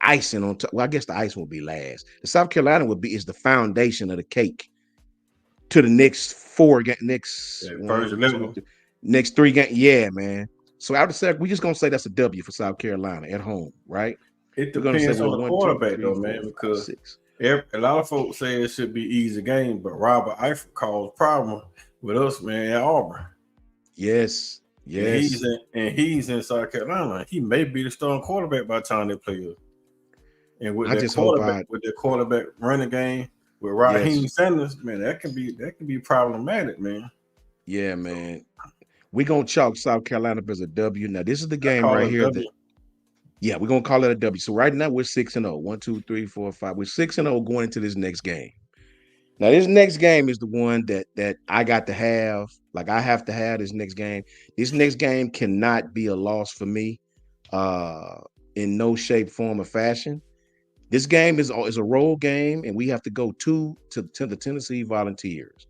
icing on top. Well, I guess the icing will be last. The South Carolina would be is the foundation of the cake to the next next Yeah, first one, two, level. next three games. Yeah, man. So after sec, we just gonna say that's a W for South Carolina at home, right? It We're gonna say depends we're on the one, two, quarterback, three, though, four, man, five, because six. a lot of folks say it should be easy game, but Robert Eifert caused problem with us, man, at Auburn. Yes, And yes. he's in South Carolina. He may be the starting quarterback by the time they play us. And I just hope I with their quarterback running game with Raheem yes, Sanders, man, that can be problematic, man. yeah, So man. We're gonna chalk South Carolina up as a W. Now, this is the I game call right it a here that W. yeah, we're gonna call it a W. So right now we're 6-0. 1, 2, 3, 4, 5. We're 6-0 going into this next game. Now, this next game is the one that I got to have. Like I have to have this next game. This next game cannot be a loss for me, uh, in no shape, form, or fashion. This game is a road game, and we have to go to the Tennessee Volunteers.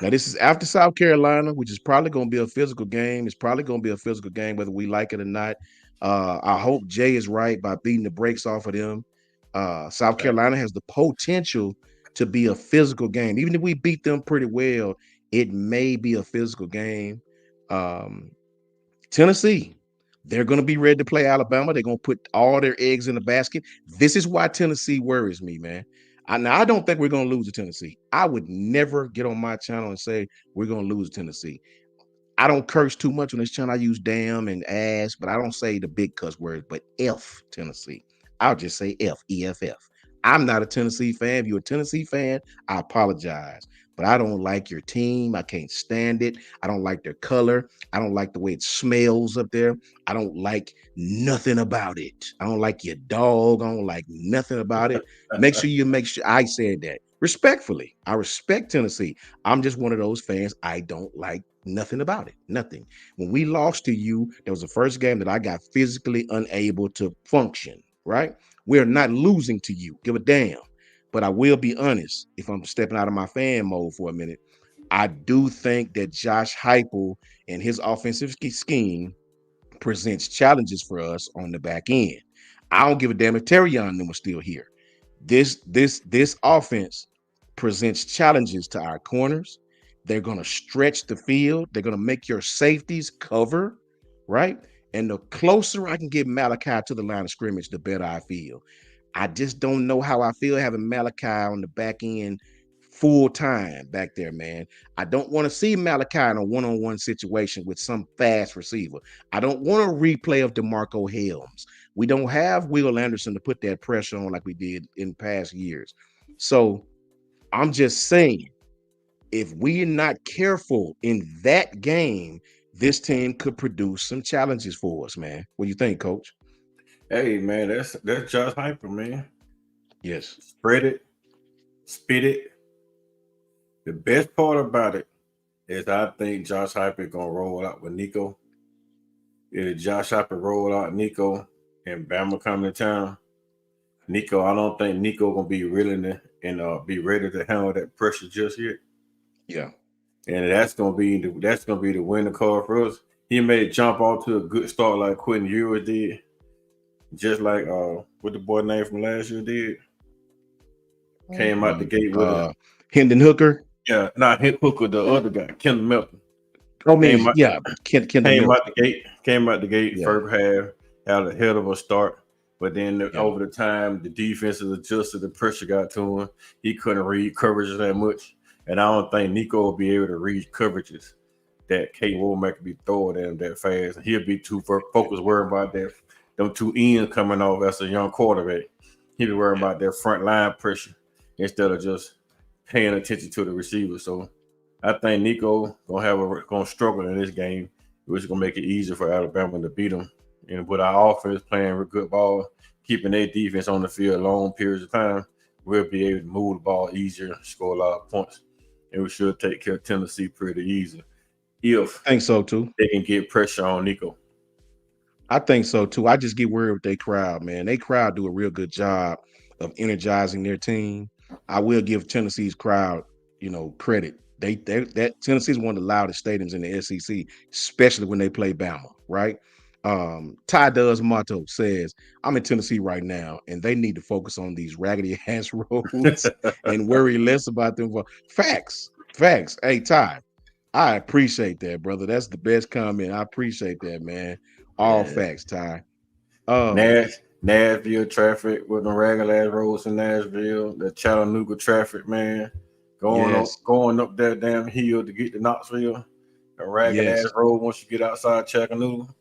Now, this is after South Carolina, which is probably going to be a physical game. It's probably going to be a physical game, whether we like it or not. I hope Jay is right by beating the brakes off of them. South Right. Carolina has the potential to be a physical game. Even if we beat them pretty well, it may be a physical game. Um, Tennessee, they're going to be ready to play Alabama. They're going to put all their eggs in the basket. This is why Tennessee worries me, man. Now, I don't think we're going to lose to Tennessee. I would never get on my channel and say we're going to lose to Tennessee. I don't curse too much on this channel. I use damn and ass, but I don't say the big cuss words, but F Tennessee. I'll just say F, EFF. I'm not a Tennessee fan. If you're a Tennessee fan, I apologize. But I don't like your team. I can't stand it. I don't like their color. I don't like the way it smells up there. I don't like nothing about it. I don't like your dog. I don't like nothing about it. Make sure I said that respectfully. I respect Tennessee. I'm just one of those fans. I don't like nothing about it. Nothing. When we lost to you, that was the first game that I got physically unable to function, right? We're not losing to you. Give a damn. But I will be honest, if I'm stepping out of my fan mode for a minute, I do think that Josh Heupel and his offensive scheme presents challenges for us on the back end. I don't give a damn if Terrion and them was still here. This offense presents challenges to our corners. They're going to stretch the field. They're going to make your safeties cover, right? And the closer I can get Malachi to the line of scrimmage, the better I feel. I just don't know how I feel having Malachi on the back end full time back there, man. I don't want to see Malachi in a one-on-one situation with some fast receiver. I don't want a replay of DeMarco Helms. We don't have Will Anderson to put that pressure on like we did in past years. So I'm just saying, if we're not careful in that game, this team could produce some challenges for us, man. What do you think, Coach? Hey, man, that's Josh Hyper, man. Yes. Spread it, spit it. The best part about it is I think Josh Hyper gonna roll out with Nico. If Josh Hyper roll out Nico and Bama coming to town, Nico, I don't think Nico gonna be willing to and be ready to handle that pressure just yet. Yeah. And that's gonna be the winning card for us. He may jump off to a good start like Quentin Ewers did, just like what the boy name from last year did. Came out the gate with a Hendon Hooker. yeah, not hit Hooker, the other guy, Kendall Melton. I mean, Came out yeah, Kendall came out Milton. the gate, came out the gate Yeah. first half, had a hell of a start. But then Yeah. over the time, the defense is adjusted, the pressure got to him. He couldn't read coverages that much. And I don't think Nico will be able to read coverages that Kate Womack could be throwing at him that fast. He'll be too focused worrying about that them two ends coming off as a young quarterback. He'll be worrying Yeah. about their front line pressure instead of just paying attention to the receiver. So I think Nico gonna struggle in this game, which is gonna make it easier for Alabama to beat them. And with our offense playing with good ball, keeping their defense on the field long periods of time, we'll be able to move the ball easier, score a lot of points, and we should take care of Tennessee pretty easy if I think so too. they can get pressure on Nico. I think so too. I just get worried with their crowd, man. They crowd do a real good job of energizing their team. I will give Tennessee's crowd, credit. They that Tennessee's one of the loudest stadiums in the SEC, especially when they play Bama, right? Ty Does motto says, "I'm in Tennessee right now, and they need to focus on these raggedy ass roads and worry less about them." Facts, facts. Hey Ty, I appreciate that, brother. That's the best comment. I appreciate that, man. All Yeah. facts, Ty. Um, Nashville traffic with the regular ass roads in Nashville, the Chattanooga traffic, man, yes, going up that damn hill to get to Knoxville, a ragged ass yes, road once you get outside Chattanooga.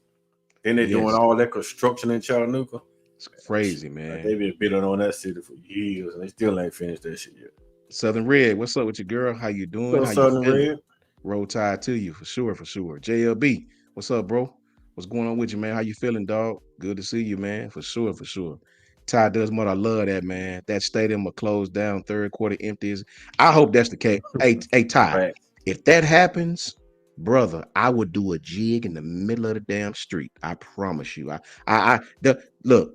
Then they're doing yes. all that construction in Chattanooga. It's crazy, Like man. they've been building on that city for years, and they still ain't finished that shit yet. Southern Red, what's up with your girl? How you doing? So How you Southern feeling? Red, Roll Tide to you for sure, for sure. JLB, what's up, bro? What's going on with you, man? How you feeling, dog? Good to see you, man. For sure, for sure. Ty does more. I love that, man. That stadium will close down, third quarter empties. I hope that's the case. Hey, Ty, right? if that happens, brother, I would do a jig in the middle of the damn street. I promise you. Look.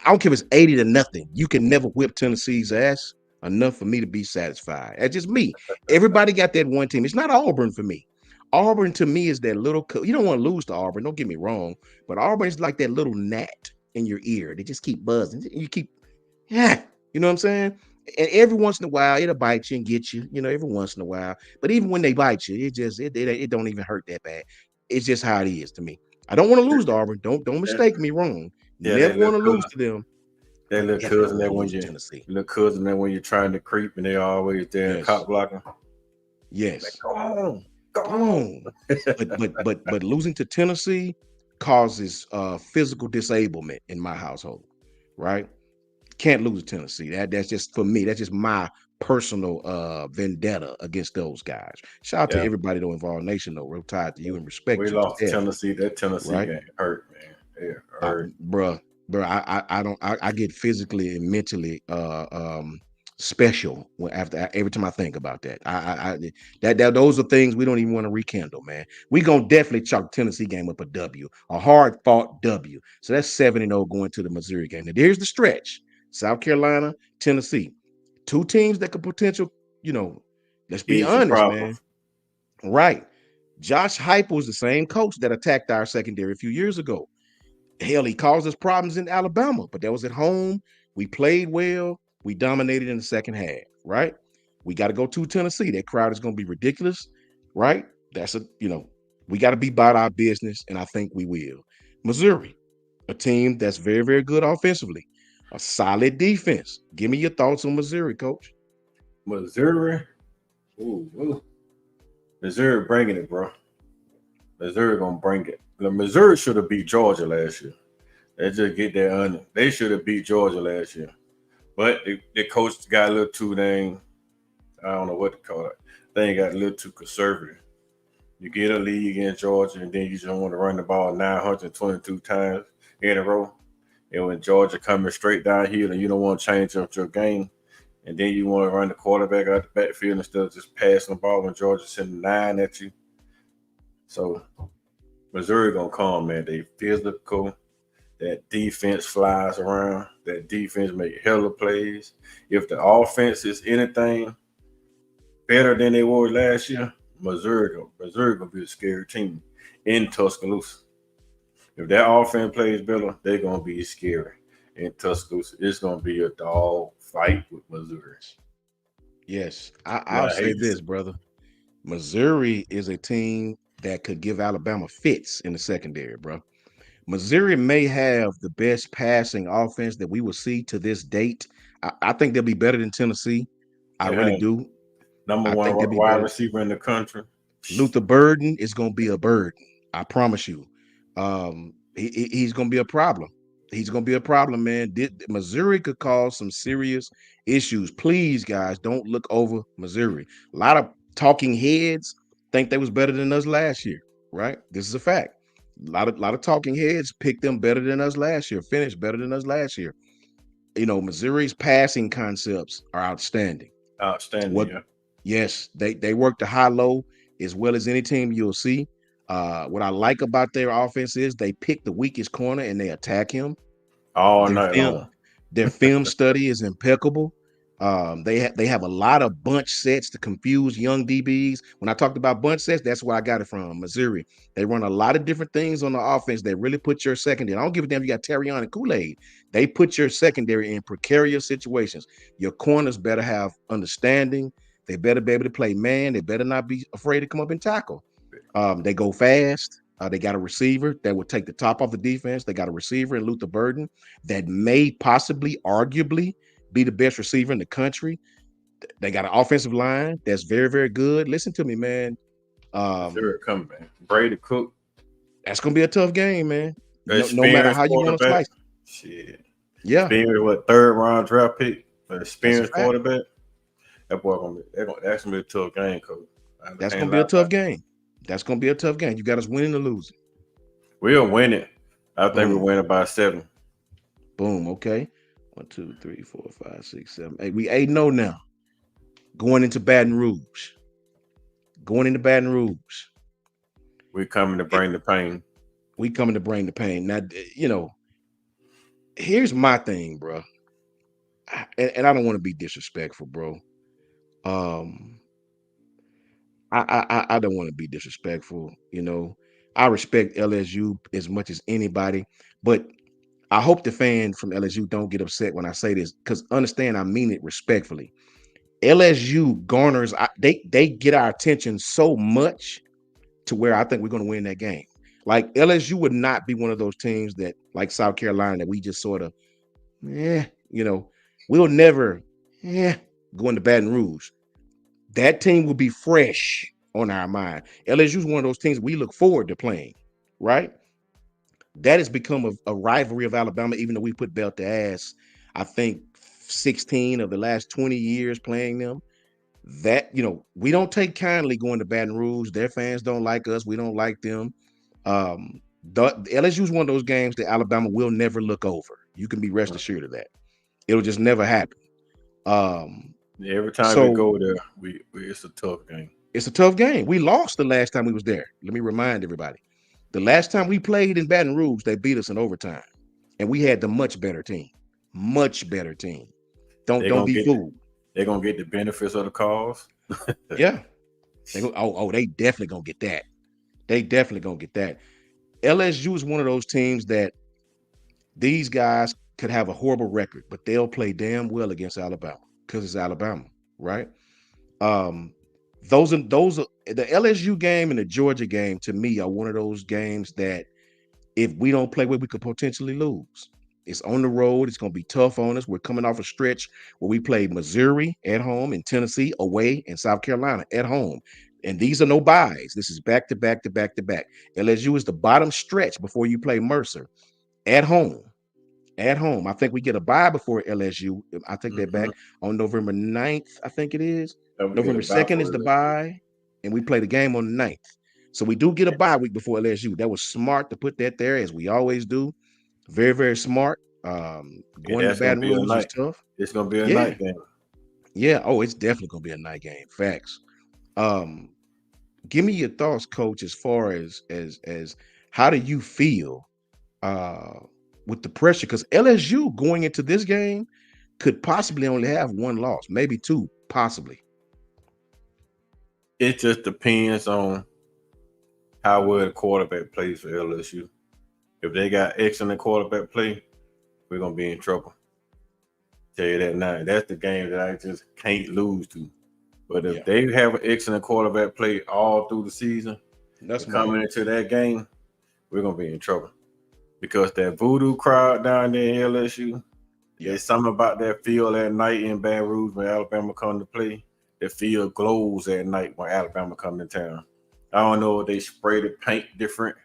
I don't care if it's 80 to nothing. You can never whip Tennessee's ass enough for me to be satisfied. That's just me. Everybody got that one team. It's not Auburn for me. Auburn to me is that little, you don't want to lose to Auburn. Don't get me wrong. But Auburn is like that little gnat in your ear. They just keep buzzing. You keep, yeah, you know what I'm saying? And every once in a while, it'll bite you and get you, every once in a while. But even when they bite you, it don't even hurt that bad. It's just how it is to me. I don't want to lose to Auburn. Don't That, mistake me wrong. yeah, Never want to lose to them. that little Definitely don't cousin want that to when lose to you Tennessee. little cousin that when you're trying to creep and they always there Yes, cop blocking. Like, yes. go on, go Come on. on. But losing to Tennessee causes physical disablement in my household, right? Can't lose to Tennessee. That's just for me. That's just my personal vendetta against those guys. Shout out to Yeah, everybody though involved nation though. Real tied to you and respect we you to lost to death, Tennessee. That Tennessee right? game hurt, man. It hurt. Bruh, I don't I get physically and mentally special after every time I think about that. That those are things we don't even want to rekindle, man. We gonna definitely chalk Tennessee game up a W, a hard fought W. So that's 7-0 going to the Missouri game. Now there's the stretch: South Carolina, Tennessee, two teams that could potential. You know, let's be Easy honest, problem. man. Right? Josh Hype was the same coach that attacked our secondary a few years ago. Hell, he caused us problems in Alabama, but that was at home. We played well. We dominated in the second half, right? We got to go to Tennessee. That crowd is going to be ridiculous, right? We got to be about our business, and I think we will. Missouri, a team that's very, very good offensively, a solid defense. Give me your thoughts on Missouri, coach. Missouri, ooh. Missouri bringing it, bro. Missouri gonna bring it. Missouri should have beat Georgia last year. They just get that under. They should have beat Georgia last year, but the coach got a little too dang. I don't know what to call it. They got a little too conservative. You get a lead against Georgia, and then you just want to run the ball 922 times in a row. And when Georgia coming straight down here, and you don't want to change up your game, and then you want to run the quarterback out the backfield instead of just passing the ball when Georgia's sending 9 at you. So Missouri gonna come, man. They physical. That defense flies around. That defense make hella plays. If the offense is anything better than they were last year, Missouri gonna be a scary team in Tuscaloosa. If that offense plays better, they're gonna be scary in Tuscaloosa. It's gonna be a dog fight with Missouri. Yes, But I'll I say hate to say this, brother. Missouri is a team that could give Alabama fits in the secondary, bro. Missouri may have the best passing offense that we will see to this date. I think they'll be better than Tennessee. I They really had do. number I one think they'll be wide better. receiver in the country. Luther Burden is going to be a burden. I promise you. He's going to be a problem. He's going to be a problem, man. Missouri could cause some serious issues. Please, guys, don't look over Missouri. A lot of talking heads think they was better than us last year, right? This is a fact. A lot of talking heads picked them better than us last year, finished better than us last year. Missouri's passing concepts are outstanding. Outstanding, What? yeah. Yes, they work the high low as well as any team you'll see. What I like about their offense is they pick the weakest corner and they attack him. All Their night film, long. their film study is impeccable. They have a lot of bunch sets to confuse young DBs. When I talked about bunch sets, that's where I got it from. Missouri. They run a lot of different things on the offense. They really put your secondary. I don't give a damn if you got Terrion and Kool-Aid. They put your secondary in precarious situations. Your corners better have understanding. They better be able to play man. They better not be afraid to come up and tackle. They go fast. They got a receiver that would take the top off the defense. They got a receiver in Luther Burden that may possibly, arguably, be the best receiver in the country. They got an offensive line that's very, very good. Listen to me, man. Missouri Um, coming, man. Brady Cook, that's gonna be a tough game, man. No matter experienced how you want to quarterback. slice it. Shit. Yeah, Experienced, what, third round draft pick? An that's a experienced fact. quarterback. That boy that's gonna be a tough game, coach. I That's can't gonna be lie a about tough it. game. That's gonna be a tough game. You got us winning or losing. We'll win it. I think we Boom, win it by 7. boom. Okay. 1, 2, 3, 4, 5, 6, 7, 8. We 8-0 now. Going into Baton Rouge. Going into Baton Rouge. We coming to It, bring the pain. we coming to bring the pain. Now, here's my thing, bro. And I don't want to be disrespectful, bro. Um, I don't want to be disrespectful. I respect LSU as much as anybody, but I hope the fans from LSU don't get upset when I say this, because understand I mean it respectfully. LSU garners, they get our attention so much to where I think we're going to win that game. Like LSU would not be one of those teams that, like South Carolina, that we just sort of, eh, you know, we'll never, go into Baton Rouge. That team will be fresh on our mind. LSU is one of those teams we look forward to playing, right? That has become a rivalry of Alabama, even though we put belt to ass, I think 16 of the last 20 years playing them. That, we don't take kindly going to Baton Rouge. Their fans don't like us. We don't like them. The LSU is one of those games that Alabama will never look over. You can be rest assured of that. It'll just never happen. Um, Every time we so go there, we it's a tough game. it's a tough game. We lost the last time we was there. Let me remind everybody. The last time we played in Baton Rouge, they beat us in overtime. And we had the much better team. Much better team. Don't They're don't gonna be get fooled. they're gonna get the benefits of the cause. Yeah. They definitely gonna get that. They definitely gonna get that. LSU is one of those teams that these guys could have a horrible record, but they'll play damn well against Alabama because it's Alabama, right? Um, those are the LSU game and the Georgia game to me are one of those games that if we don't play well, we could potentially lose. It's on the road. It's going to be tough on us. We're coming off a stretch where we played Missouri at home and Tennessee away and South Carolina at home. And these are no buys. This is back to back to back to back. LSU is the bottom stretch before you play Mercer at home. At home. I think we get a bye before LSU. I take that Mm-hmm. back on November 9th, I think it is. Don't get November a bout 2nd is for the it. bye, and we play the game on the 9th. So we do get a bye week before LSU. That was smart to put that there, as we always do. Very, very smart. Yeah, Going to that's gonna Baton be a Rouge is night. tough. It's gonna be a Yeah, night game. yeah. Oh, it's definitely gonna be a night game. Facts. Um, Give me your thoughts, coach, as far as how do you feel uh with the pressure? Because LSU going into this game could possibly only have one loss, maybe two, possibly. It just depends on how well the quarterback plays for LSU. If they got excellent quarterback play, we're gonna be in trouble. Tell you that now. That's the game that I just can't lose to. But if Yeah, they have an excellent quarterback play all through the season that's and smart. coming into that game, we're gonna be in trouble. because that voodoo crowd down there in LSU, Yeah. there's something about that field at night in Baton Rouge when Alabama come to play. The field glows at night when Alabama come to town. I don't know if they spray the paint different,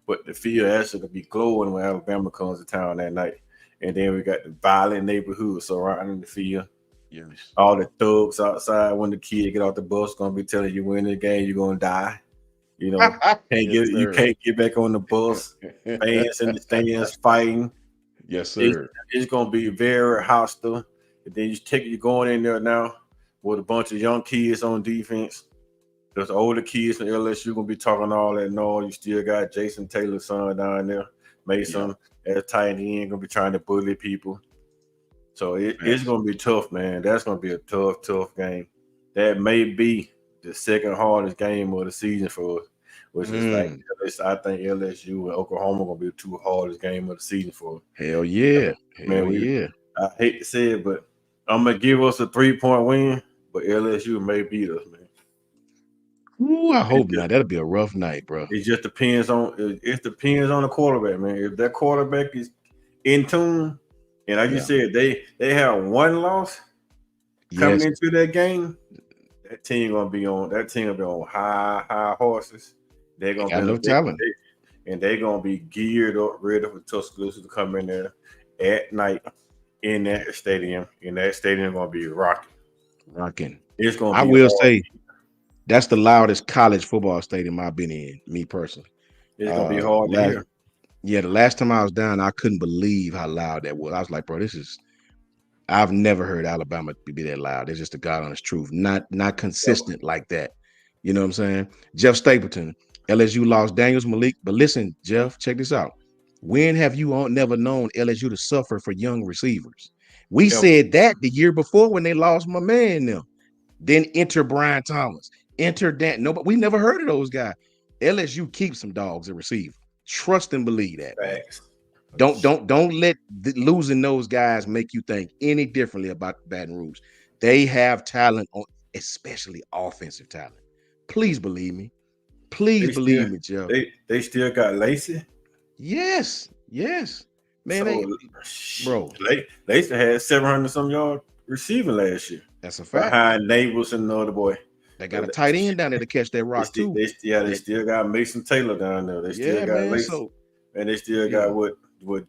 but the field actually gonna be glowing when Alabama comes to town that night. And then we got the violent neighborhood surrounding the field. Yes. All the thugs outside when the kid get off the bus gonna be telling you win the game, you're gonna die. You know, Yes, you sir. can't get back on the bus. Fans in the stands fighting. Yes, It's sir. it's gonna be very hostile. And then you going in there now with a bunch of young kids on defense. There's older kids from LSU gonna be talking all that noise. You still got Jason Taylor's son down there, Yeah. Mason as tight end, gonna be trying to bully people. So it's Facts. gonna be tough, man. That's gonna be a tough game. That may be the second hardest game of the season for us, which is like Mm. I think LSU and Oklahoma gonna be the two hardest game of the season for us. Hell yeah. Man, Hell yeah. I hate to say it, but I'm gonna give us a 3-point win, but LSU may beat us, man. Ooh, I It hope just, not. That'll be a rough night, bro. it just depends on it depends on the quarterback, man. If that quarterback is in tune, and like you Yeah. said, they have one loss coming Yes. into that game, that team gonna be on high horses. They're They gonna got be enough talent. and they're gonna be geared up, ready for Tuscaloosa to come in there at night in that stadium. And that stadium gonna be rocking. Rocking. It's gonna I be will hard. say that's the loudest college football stadium I've been in, me personally. It's gonna be hard to Last hear. Yeah, the last time I was down, I couldn't believe how loud that was. I was like, bro, this is I've never heard Alabama be that loud. It's just the God honest truth. Not consistent like that. You know what I'm saying? Jeff Stapleton, LSU lost Daniels Malik. But listen, Jeff, check this out. When have you never known LSU to suffer for young receivers? We Ever. said that the year before when they lost my man now. Then enter Brian Thomas. Enter Dan. Nobody, we never heard of those guys. LSU keeps some dogs at receiver. Trust and believe that, man. Facts. Don't let losing those guys make you think any differently about Baton Rouge. They have talent on, especially offensive talent. Please believe me. Please They still believe me, Jeff. they still got Lacey. Yes, yes, man. So Bro, Lacey had 700 some yard receiving last year that's a fact. behind Neighbors and another boy. They got a But tight end down there to catch that rock too. they still got Mason Taylor down there. They still Yeah, got man. Lacey, So and they still yeah, got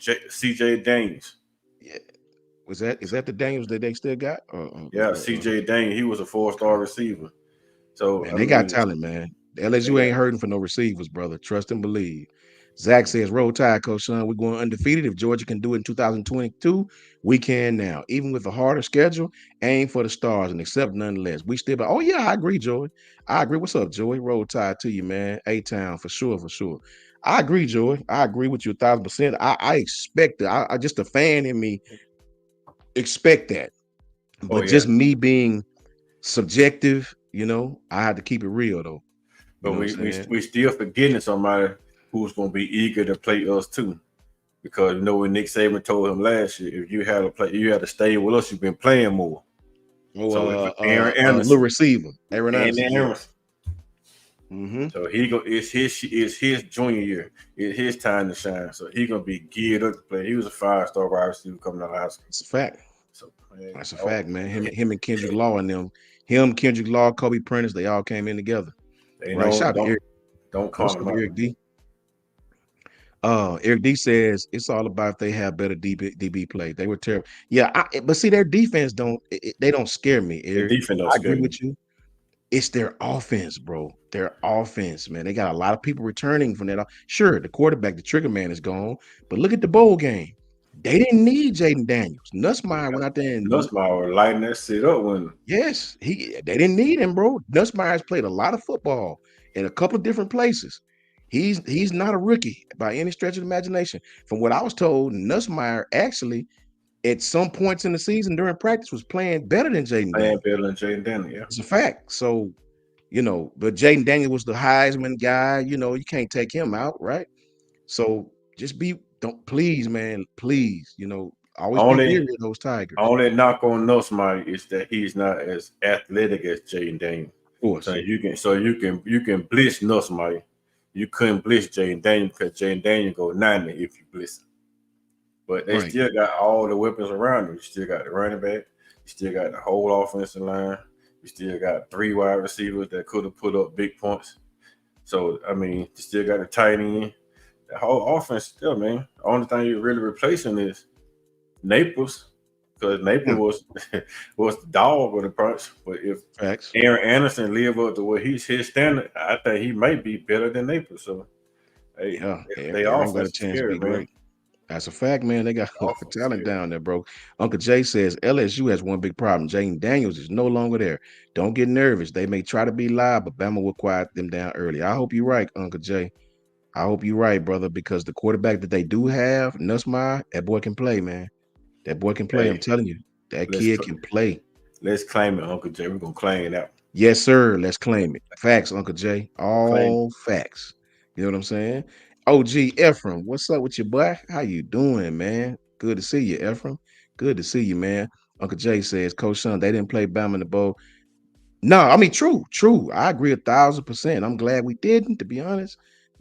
CJ Daniels. yeah. Is that the Daniels that they still got? Yeah, CJ Daniels. He was a 4-star receiver. So Man, I they got mean, talent, man. The they LSU got ain't hurting for no receivers, brother. Trust and believe. Zach says, roll tide, Coach Son. We're going undefeated. If Georgia can do it in 2022, we can now. Even with a harder schedule, aim for the stars and accept nonetheless. We still, oh, yeah, I agree, Joey. I agree. What's up, Joey? Roll tide to you, man. A-Town, for sure, for sure. I agree, Joey. I agree with you 1,000%. I expect it. I just a fan in me expect that. oh But yeah. just me being subjective, I had to keep it real, though. You But know what I'm saying? we still forgetting somebody who's going to be eager to play us too. Because when Nick Saban told him last year, if you had to play, you had to stay with us. You've been playing more. Oh, So if Aaron little Anderson receiver, Aaron and Anderson, yeah. Anderson, Mm-hmm. so it's his junior year. It's his time to shine. So he gonna be geared up to play. He was a 5-star wide receiver coming out of high school. It's a fact. So man, That's a fact, man. Him and Kendrick Law and them, Kendrick Law, Kobe Prentice, they all came in together. they Right. know Shout out to Eric. don't What's call up, him out. Eric D? Eric D says it's all about if they have better DB play. They were terrible. Yeah, but see, their defense they don't scare me, The Eric. defense don't I scare agree me. with you. It's their offense, bro. Their offense, man. They got a lot of people returning from that. Sure, the quarterback, the trigger man is gone, but look at the bowl game. They didn't need Jaden Daniels. Nussmeyer went out there and Nussmauer lighting that shit up when yes, they didn't need him, bro. Nussmeyer's played a lot of football in a couple of different places. He's not a rookie by any stretch of the imagination. From what I was told, Nussmeyer actually at some points in the season during practice was playing better than Jaden playing Daniels. better than Jaden Daniels. Yeah. It's a fact. So, but Jaden Daniels was the Heisman guy. You can't take him out, right? So just don't please, man, please, always be Only leery of those Tigers. only knock on Nussmeier is that he's not as athletic as Jaden Daniels. Of course. So you can blitz Nussmeier you couldn't blitz Jaden Daniel because Jaden Daniel go 90 if you blitz him. But they Right. still got all the weapons around them. You still got the running back. You still got the whole offensive line. You still got three wide receivers that could have put up big points. So I mean, you still got the tight end. The whole offense still, man. The only thing you're really replacing is Naples, because Naples Yeah. was was the dog of the bunch. But if Facts. Aaron Anderson live up to what he's his standard, I think he might be better than Naples. So hey, Yeah. they Aaron got a offense is chance to scary, be man. great. That's a fact, man. They got a lot of Offense is talent scary. down there, bro. Uncle Jay says LSU has one big problem. Jaden Daniels is no longer there. Don't get nervous. They may try to be live, but Bama will quiet them down early. I hope you're right, Uncle Jay. I hope you're right, brother, because the quarterback that they do have, Nussmeier, that boy can play, man. That boy can play. I'm Hey, telling you, that let's kid can play. let's claim it, Uncle Jay. We're gonna claim that. Yes, sir. Let's claim it. Facts, Uncle Jay. Claim it. All facts. You know what I'm saying? OG Ephraim, what's up with you, boy? How you doing, man? Good to see you, Ephraim. Good to see you, man. Uncle Jay says, Coach Son, they didn't play Bama in the bowl. No, I mean, true. I agree 1,000%. I'm glad we didn't, to be honest.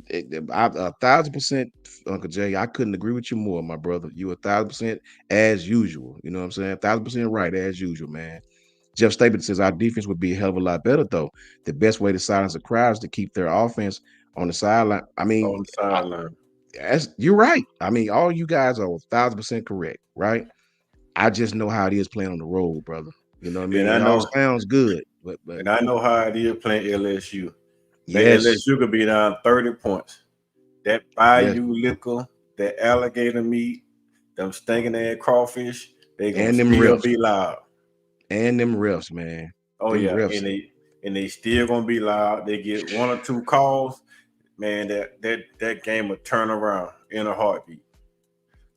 1,000%, Uncle Jay. I couldn't agree with you more, my brother. You 1,000% as usual. You know what I'm saying? 1,000% right as usual, man. Jeff Stapleton says our defense would be a hell of a lot better, though. The best way to silence the crowd is to keep their offense on the sideline. I mean, On the sideline. you're right. I mean, all you guys are 1,000% correct, right? I just know how it is playing on the road, brother. You know what I And mean? I It all know sounds good, but and I know how it is playing LSU. Man, yes, LSU could be down 30 points. That yes, bayou liquor, that alligator meat, them stinking ass crawfish, they gonna and them still refs, be loud. and them refs, man. Oh Them yeah, refs, and they still gonna be loud. They get one or two calls, man. That game will turn around in a heartbeat.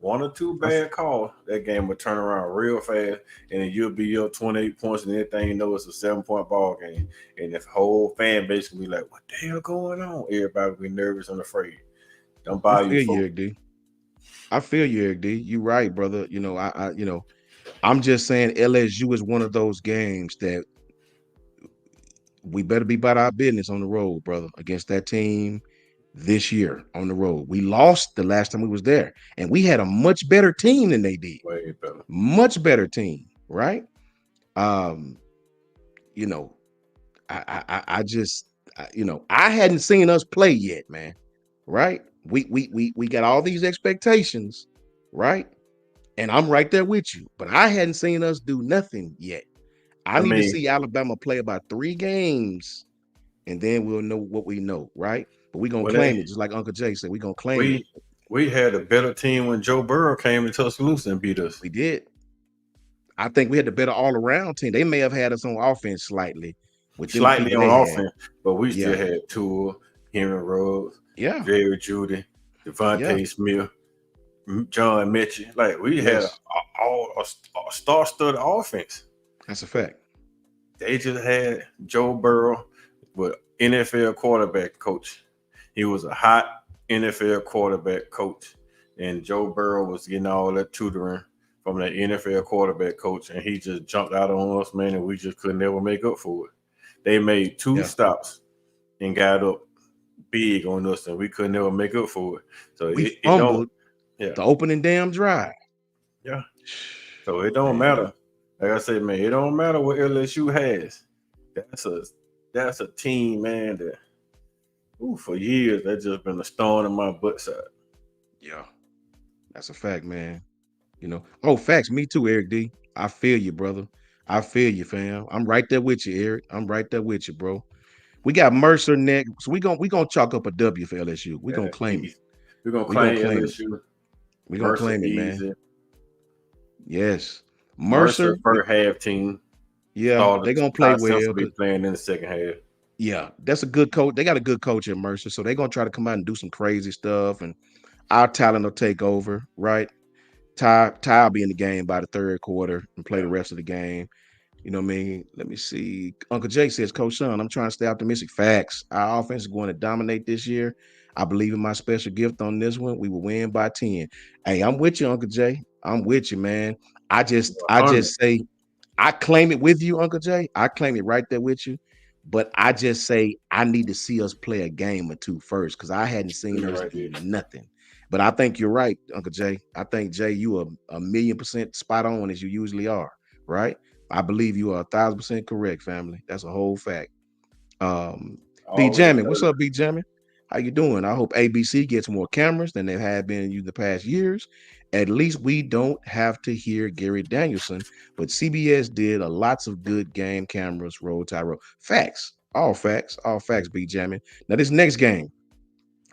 One or two I, bad calls, that game will turn around real fast, and then you'll be up 28 points, and everything you know it's a 7 point ball game, and the whole fan base will be like, "What the hell going on?" Everybody will be nervous and afraid. Don't I buy you, feel you, folks. Eric D. I feel you, Eric D. You right, brother. I'm just saying LSU is one of those games that we better be about our business on the road, brother, against that team this year on the road. We lost the last time we was there, and we had a much better team than they did. Way better. Much better team, right? Um, you know, I just, I hadn't seen us play yet, man. Right? We got all these expectations, right? And I'm right there with you, but I hadn't seen us do nothing yet. I I need to mean, see Alabama play about 3 games and then we'll know what we know, right? But we're gonna when claim they it, just like Uncle Jay said, we're gonna claim it. we we had a better team when Joe Burrow came to Tuscaloosa and beat us We did. I think we had the better all-around team. They may have had us on offense slightly with them slightly people they on had. offense, but we still Yeah, had Tua, Henry Ruggs, yeah, Jerry Judy, yeah, Devontae Smith, John Mitchell. Like we had yes. a star-studded offense. That's a But fact. they just had Joe Burrow with NFL quarterback coach. He was a hot NFL quarterback coach, and Joe Burrow was getting all that tutoring from that NFL quarterback coach, and he just jumped out on us, man, and we just could never make up for it. They made two Yeah. stops and got up big on us, and we could never make up for it. So We it don't, fumbled yeah, the opening damn drive. yeah. So it don't Man, matter. Like I said, man, it don't matter what LSU has. That's a that's a team, man. That for years that's just been a stone in my butt side. yeah, that's a fact, man. Oh, facts. Me too, Eric D. I feel you, brother. I feel you, fam. I'm right there with you, Eric. I'm right there with you, bro. We got Mercer next, so we gonna chalk up a W for LSU. We gonna claim it. Easy. We're gonna We gonna claim claim it. LSU. We gonna Mercer claim it, man. easy. Yes, Mercer Mercer. first half team. Yeah, Started they gonna play Ty well. Simpson be playing in the second half. Yeah, that's a good coach. They got a good coach at Mercer, so they're gonna try to come out and do some crazy stuff, and our talent will take over, right? Ty will be in the game by the third quarter and play Yeah. the rest of the game. You know what I mean? Let me see. Uncle Jay says, Coach Son, I'm trying to stay optimistic. Facts. Our offense is going to dominate this year. I believe in my special gift on this one. We will win by 10. Hey, I'm with you, Uncle Jay. I'm with you, man. I just 100. say I claim it with you, Uncle Jay. I claim it right there with you. But I just say I need to see us play a game or two first because I hadn't seen Yeah, us right do there. nothing. But I think you're right, Uncle Jay. I think Jay, you are a million percent spot on as you usually are, right? I believe you are 1,000% correct, family. That's a whole fact. Um, B Always Jammin, what's heard. up, B Jammin? How you doing? I hope ABC gets more cameras than they have been in the past years. At least we don't have to hear Gary Danielson, but CBS did a lots of good game cameras. Roll Tyro. Facts. All facts, B Jammin. Now this next game,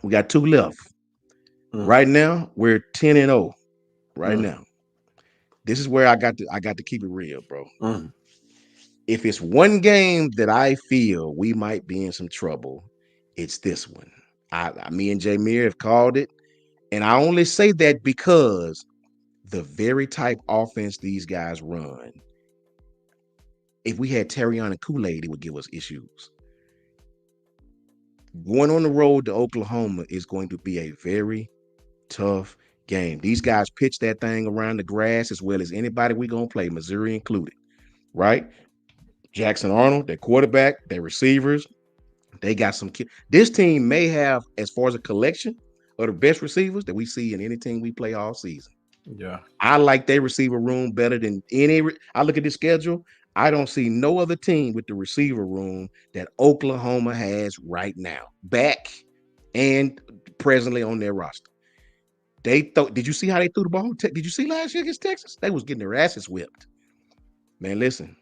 we got two left. Mm, Right now, we're 10-0. Right mm, now. This is where I got to keep it real, bro. mm. If it's one game that I feel we might be in some trouble, it's this one. Me and Jameer have called it, and I only say that because the very type offense these guys run. If we had Terrion and Kool-Aid, it would give us issues. Going on the road to Oklahoma is going to be a very tough game. These guys pitch that thing around the grass as well as anybody we're gonna play, Missouri included, right? Jackson Arnold, their quarterback, their receivers, they got some. This team may have, as far as a collection of the best receivers that we see in any team we play all season. Yeah. I like their receiver room better than any. I look at the schedule. I don't see no other team with the receiver room that Oklahoma has right now, back and presently on their roster. They thought. Did you see how they threw the ball? Did you see last year against Texas? They was getting their asses whipped. Man, listen.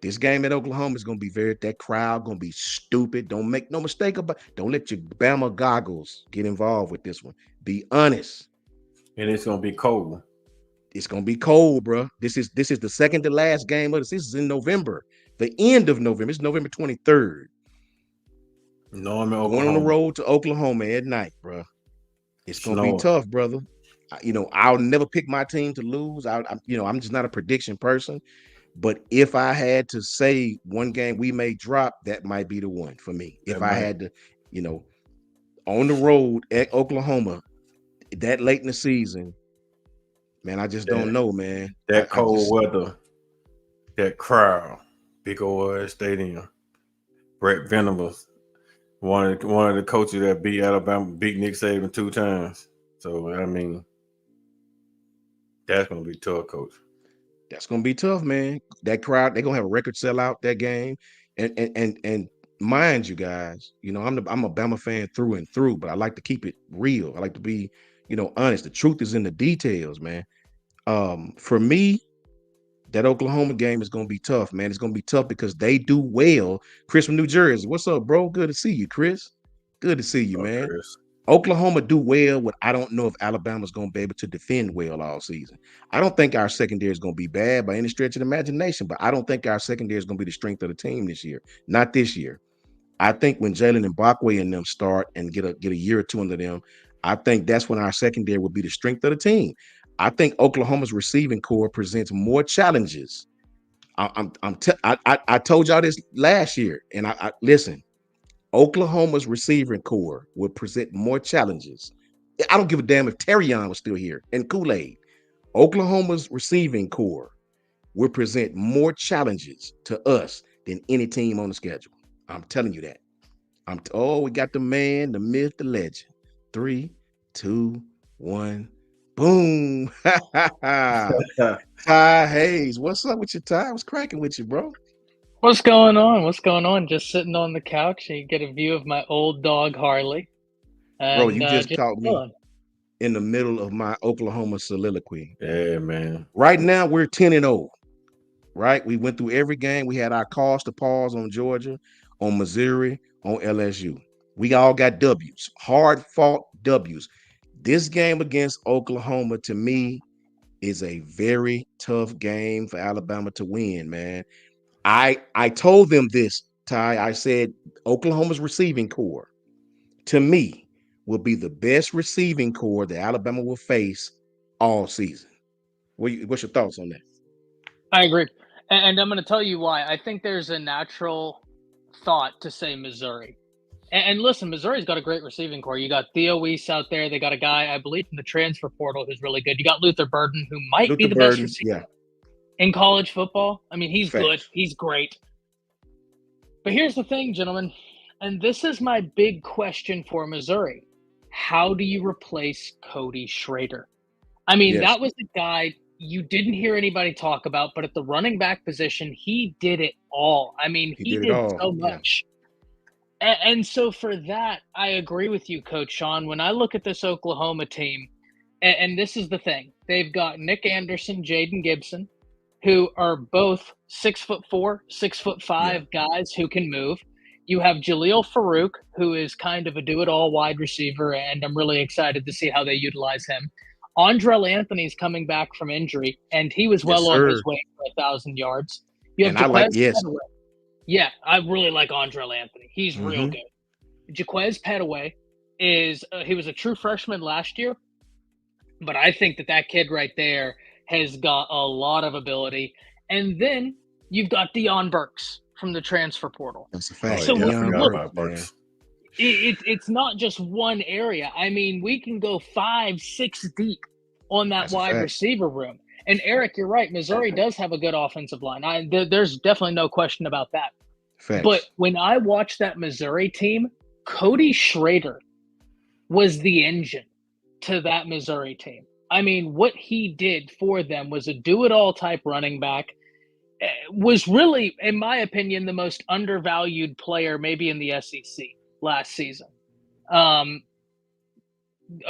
This game at Oklahoma is going to be that crowd going to be stupid. Don't make no mistake about. Don't let your Bama goggles get involved with this one. Be honest. And it's gonna be cold. It's going to be cold, bro. This is the second to last game of this. This is in November, the end of November. It's November 23rd. Norman, Going on the Oklahoma. road to Oklahoma at night, bro. It's going to be Snowing. tough, brother. I'll never pick my team to lose. I'm just not a prediction person. But if I had to say one game we may drop, that might be the one for me. That If I might had to, you know, on the road at Oklahoma that late in the season, man, I just that don't know, man. I, that I cold just weather, that crowd, big old stadium. Brett Venables, one of the coaches that beat Alabama, beat Nick Saban 2 times. So I mean, that's gonna be tough, coach. that's gonna be tough, man. That crowd, they're gonna have a record sellout that game. And mind you guys, I'm a Bama fan through and through, but I like to keep it real. I like to be, honest. The truth is in the details, man. For me, that Oklahoma game is going to be tough, man. It's going to be tough because they do well. Chris from New Jersey, what's up, bro? Good to see you, Chris. Good to see you, Oh, man. Chris. Oklahoma do well. What I don't know if Alabama's going to be able to defend well all season. I don't think our secondary is going to be bad by any stretch of the imagination, but I don't think our secondary is going to be the strength of the team this year. Not this year. I think when Jalen and Backway and them start and get a year or two under them, I think that's when our secondary will be the strength of the team. I think Oklahoma's receiving core presents more challenges. I told y'all this last year, and I listen. Oklahoma's receiving core will present more challenges. I don't give a damn if Terrion was still here and Kool-Aid. Oklahoma's receiving core will present more challenges to us than any team on the schedule. I'm telling you that. We got the man, the myth, the legend. Three, two, one, boom. Ty Hayes. What's up with you, Ty? What's cracking with you, bro? What's going on? What's going on? Just sitting on the couch. You get a view of my old dog Harley, Bro, and you just just caught me chilling. in the middle of my Oklahoma soliloquy. Yeah, man. Right now, we're 10-0. Right? We went through every game. We had our cause to pause on Georgia, on Missouri, on LSU. We all got W's, hard fought W's. This game against Oklahoma, to me, is a very tough game for Alabama to win, man. I told them this, Ty. I said Oklahoma's receiving core, to me, will be the best receiving core that Alabama will face all season. What's your thoughts on that? I agree, and I'm going to tell you why. I think there's a natural thought to say Missouri. And listen, Missouri's got a great receiving core. You got Theo Weiss out there. They got a guy, I believe, from the transfer portal who's really good. You got Luther Burden, who might be Luther the best Burden, receiver yeah, in college football. I mean, he's good. facts. He's great. But here's the thing, gentlemen, and this is my big question for Missouri. How do you replace Cody Schrader? I mean, Yes, that was the guy you didn't hear anybody talk about, but at the running back position, he did it all. I mean, he he did it did all. so Yeah, much. And so for that, I agree with you, Coach Sean. When I look at this Oklahoma team, and this is the thing, they've got Nick Anderson, Jaden Gibson, who are both 6'4", 6'5" guys who can move. You have Jaleel Farouk, who is kind of a do-it-all wide receiver, and I'm really excited to see how they utilize him. Andrell Anthony's coming back from injury, and he was yes, well on his sir. way for 1,000 yards. You have And I like Jaquez yes. Petaway. Yeah, I really like Andrell Anthony. He's real Mm-hmm. good. Jaquez Petaway is he was a true freshman last year, but I think that kid right there has got a lot of ability. And then you've got Deion Burks from the transfer portal. That's a Oh fact. So yeah, I Deion forgot look, Burks, about man. Burks. it's not just one area. I mean, we can go 5, 6 deep on that That's a wide fact. receiver room. And Eric, you're right. Missouri does have a good offensive line. There's definitely no question about that. But Facts. when I watched that Missouri team, Cody Schrader was the engine to that Missouri team. I mean, what he did for them was a do-it-all type running back. Was really, in my opinion, the most undervalued player maybe in the SEC last season.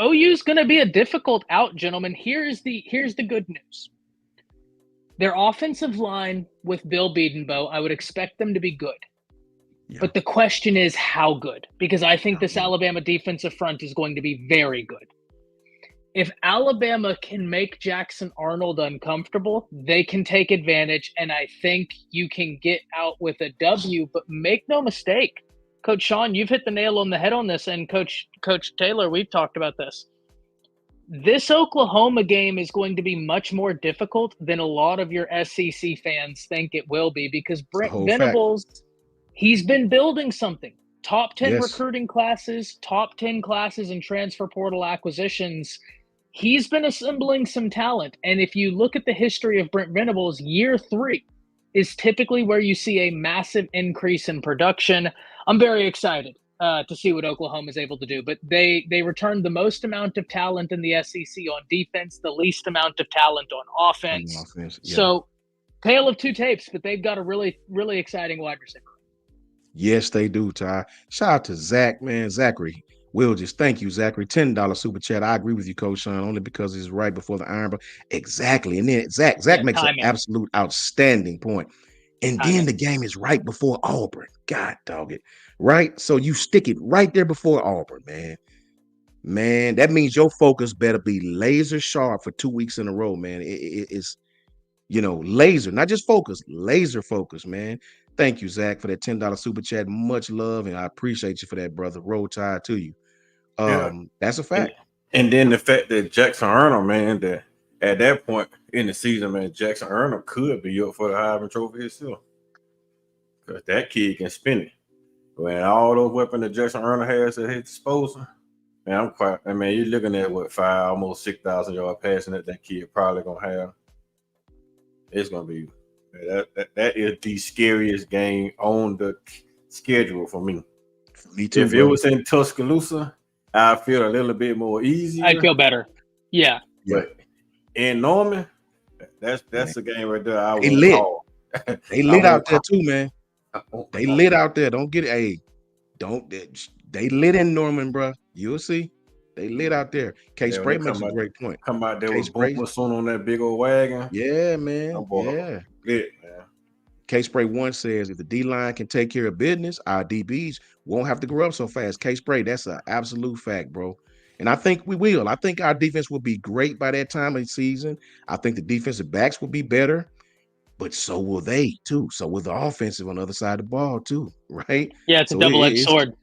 OU's going to be a difficult out, gentlemen. Here's the good news. Their offensive line with Bill Bedenbaugh, I would expect them to be good. Yeah. But the question is how good, because I think this Alabama defensive front is going to be very good. If Alabama can make Jackson Arnold uncomfortable, they can take advantage, and I think you can get out with a W. But make no mistake, Coach Sean, you've hit the nail on the head on this, and Coach Taylor, we've talked about this. This Oklahoma game is going to be much more difficult than a lot of your SEC fans think it will be, because It's the Brent whole fact. Venables, he's been building something. Top 10 Yes. recruiting classes, top 10 classes in transfer portal acquisitions. He's been assembling some talent. And if you look at the history of Brent Venables, year 3 is typically where you see a massive increase in production. I'm very excited to see what Oklahoma is able to do. But they returned the most amount of talent in the SEC on defense, the least amount of talent on offense. Yeah. So, tale of two tapes, but they've got a really, really exciting wide receiver. Yes, they do, Ty. Shout out to Zach, man. Zachary. Will just thank you, Zachary. $10 super chat. I agree with you, Coach Sean, only because it's right before the iron. But exactly. And then Zach makes an Timing. absolute outstanding point. And Timing. then the game is right before Auburn. God dog it. Right? So you stick it right there before Auburn, man. Man, that means your focus better be laser sharp for 2 weeks in a row, man. It's laser, not just focus, laser focus, man. Thank you, Zach, for that $10 super chat. Much love, and I appreciate you for that, brother. Roll Tide to you. Yeah. That's a fact. And then the fact that Jackson Arnold, man, that at that point in the season, man, Jackson Arnold could be up for the Heisman Trophy himself. Because that kid can spin it. When all those weapons that Jackson Arnold has at his disposal, man, you're looking at what, 5, almost 6,000 yard passing that kid probably gonna have. It's gonna be that is the scariest game on the schedule for me. Me too. If it was in Tuscaloosa, I feel a little bit more easier. I'd feel better. Yeah. But in Norman, that's a game right there. I They won't lit. call. They lit out there too, man. They lit out there. Don't get it. They lit in Norman, bro. You'll see. They lit out there. K Spray makes a great point. Come out there with K-Spray. Boomer soon on that big old wagon. Yeah, man. Yeah. Lit, man. K Spray 1 says if the D line can take care of business, our DBs won't have to grow up so fast. K Spray, that's an absolute fact, bro. And I think we will. I think our defense will be great by that time of the season. I think the defensive backs will be better, but so will they too. So will the offensive on the other side of the ball too, right? Yeah, it's a double-edged sword.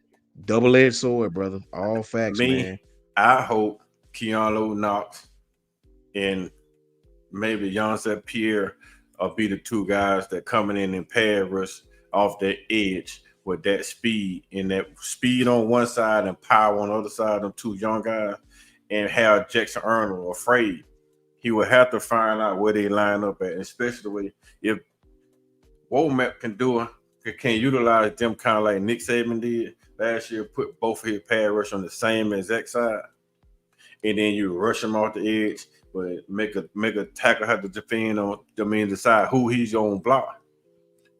Double-edged sword, brother. All facts, man. I hope Keanu Knox and maybe Yonset Pierre will be the two guys that coming in and pad rush off that edge with that speed, and that speed on one side and power on the other side, them two young guys, and have Jackson Arnold afraid. He will have to find out where they line up at, especially if Womack can can utilize them kind of like Nick Saban did last year, put both of his pass rush on the same exact side, and then you rush him off the edge, but make a tackle have to defend on decide who he's gonna block.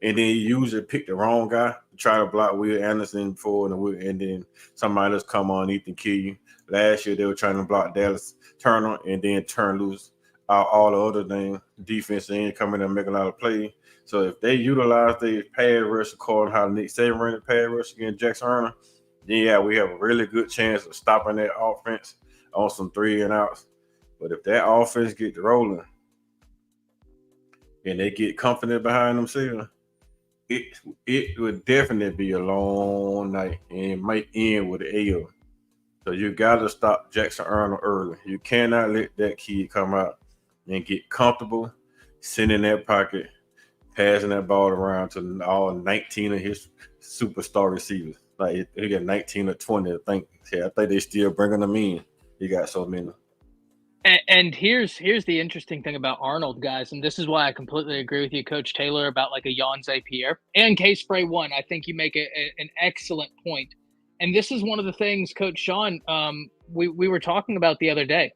And then you usually pick the wrong guy to try to block Will Anderson and then somebody else come on and kill you. Last year they were trying to block Dallas Turner and then turn loose all the other defense and come in and make a lot of plays. So if they utilize their pass rush according to how Nick Saban ran the pass rush against Jackson Arnold, then yeah, we have a really good chance of stopping that offense on some 3 and outs. But if that offense gets rolling and they get confident behind themselves, it would definitely be a long night and it might end with an L. So you got to stop Jackson Arnold early. You cannot let that kid come out and get comfortable, sit in that pocket, passing that ball around to all 19 of his superstar receivers. Like he got 19 or 20, I think. Yeah, I think they still bringing them in. He got so many. And here's the interesting thing about Arnold, guys, and this is why I completely agree with you, Coach Taylor, about like a Jan Zapier and K-Spray 1. I think you make an excellent point. And this is one of the things, Coach Sean, we were talking about the other day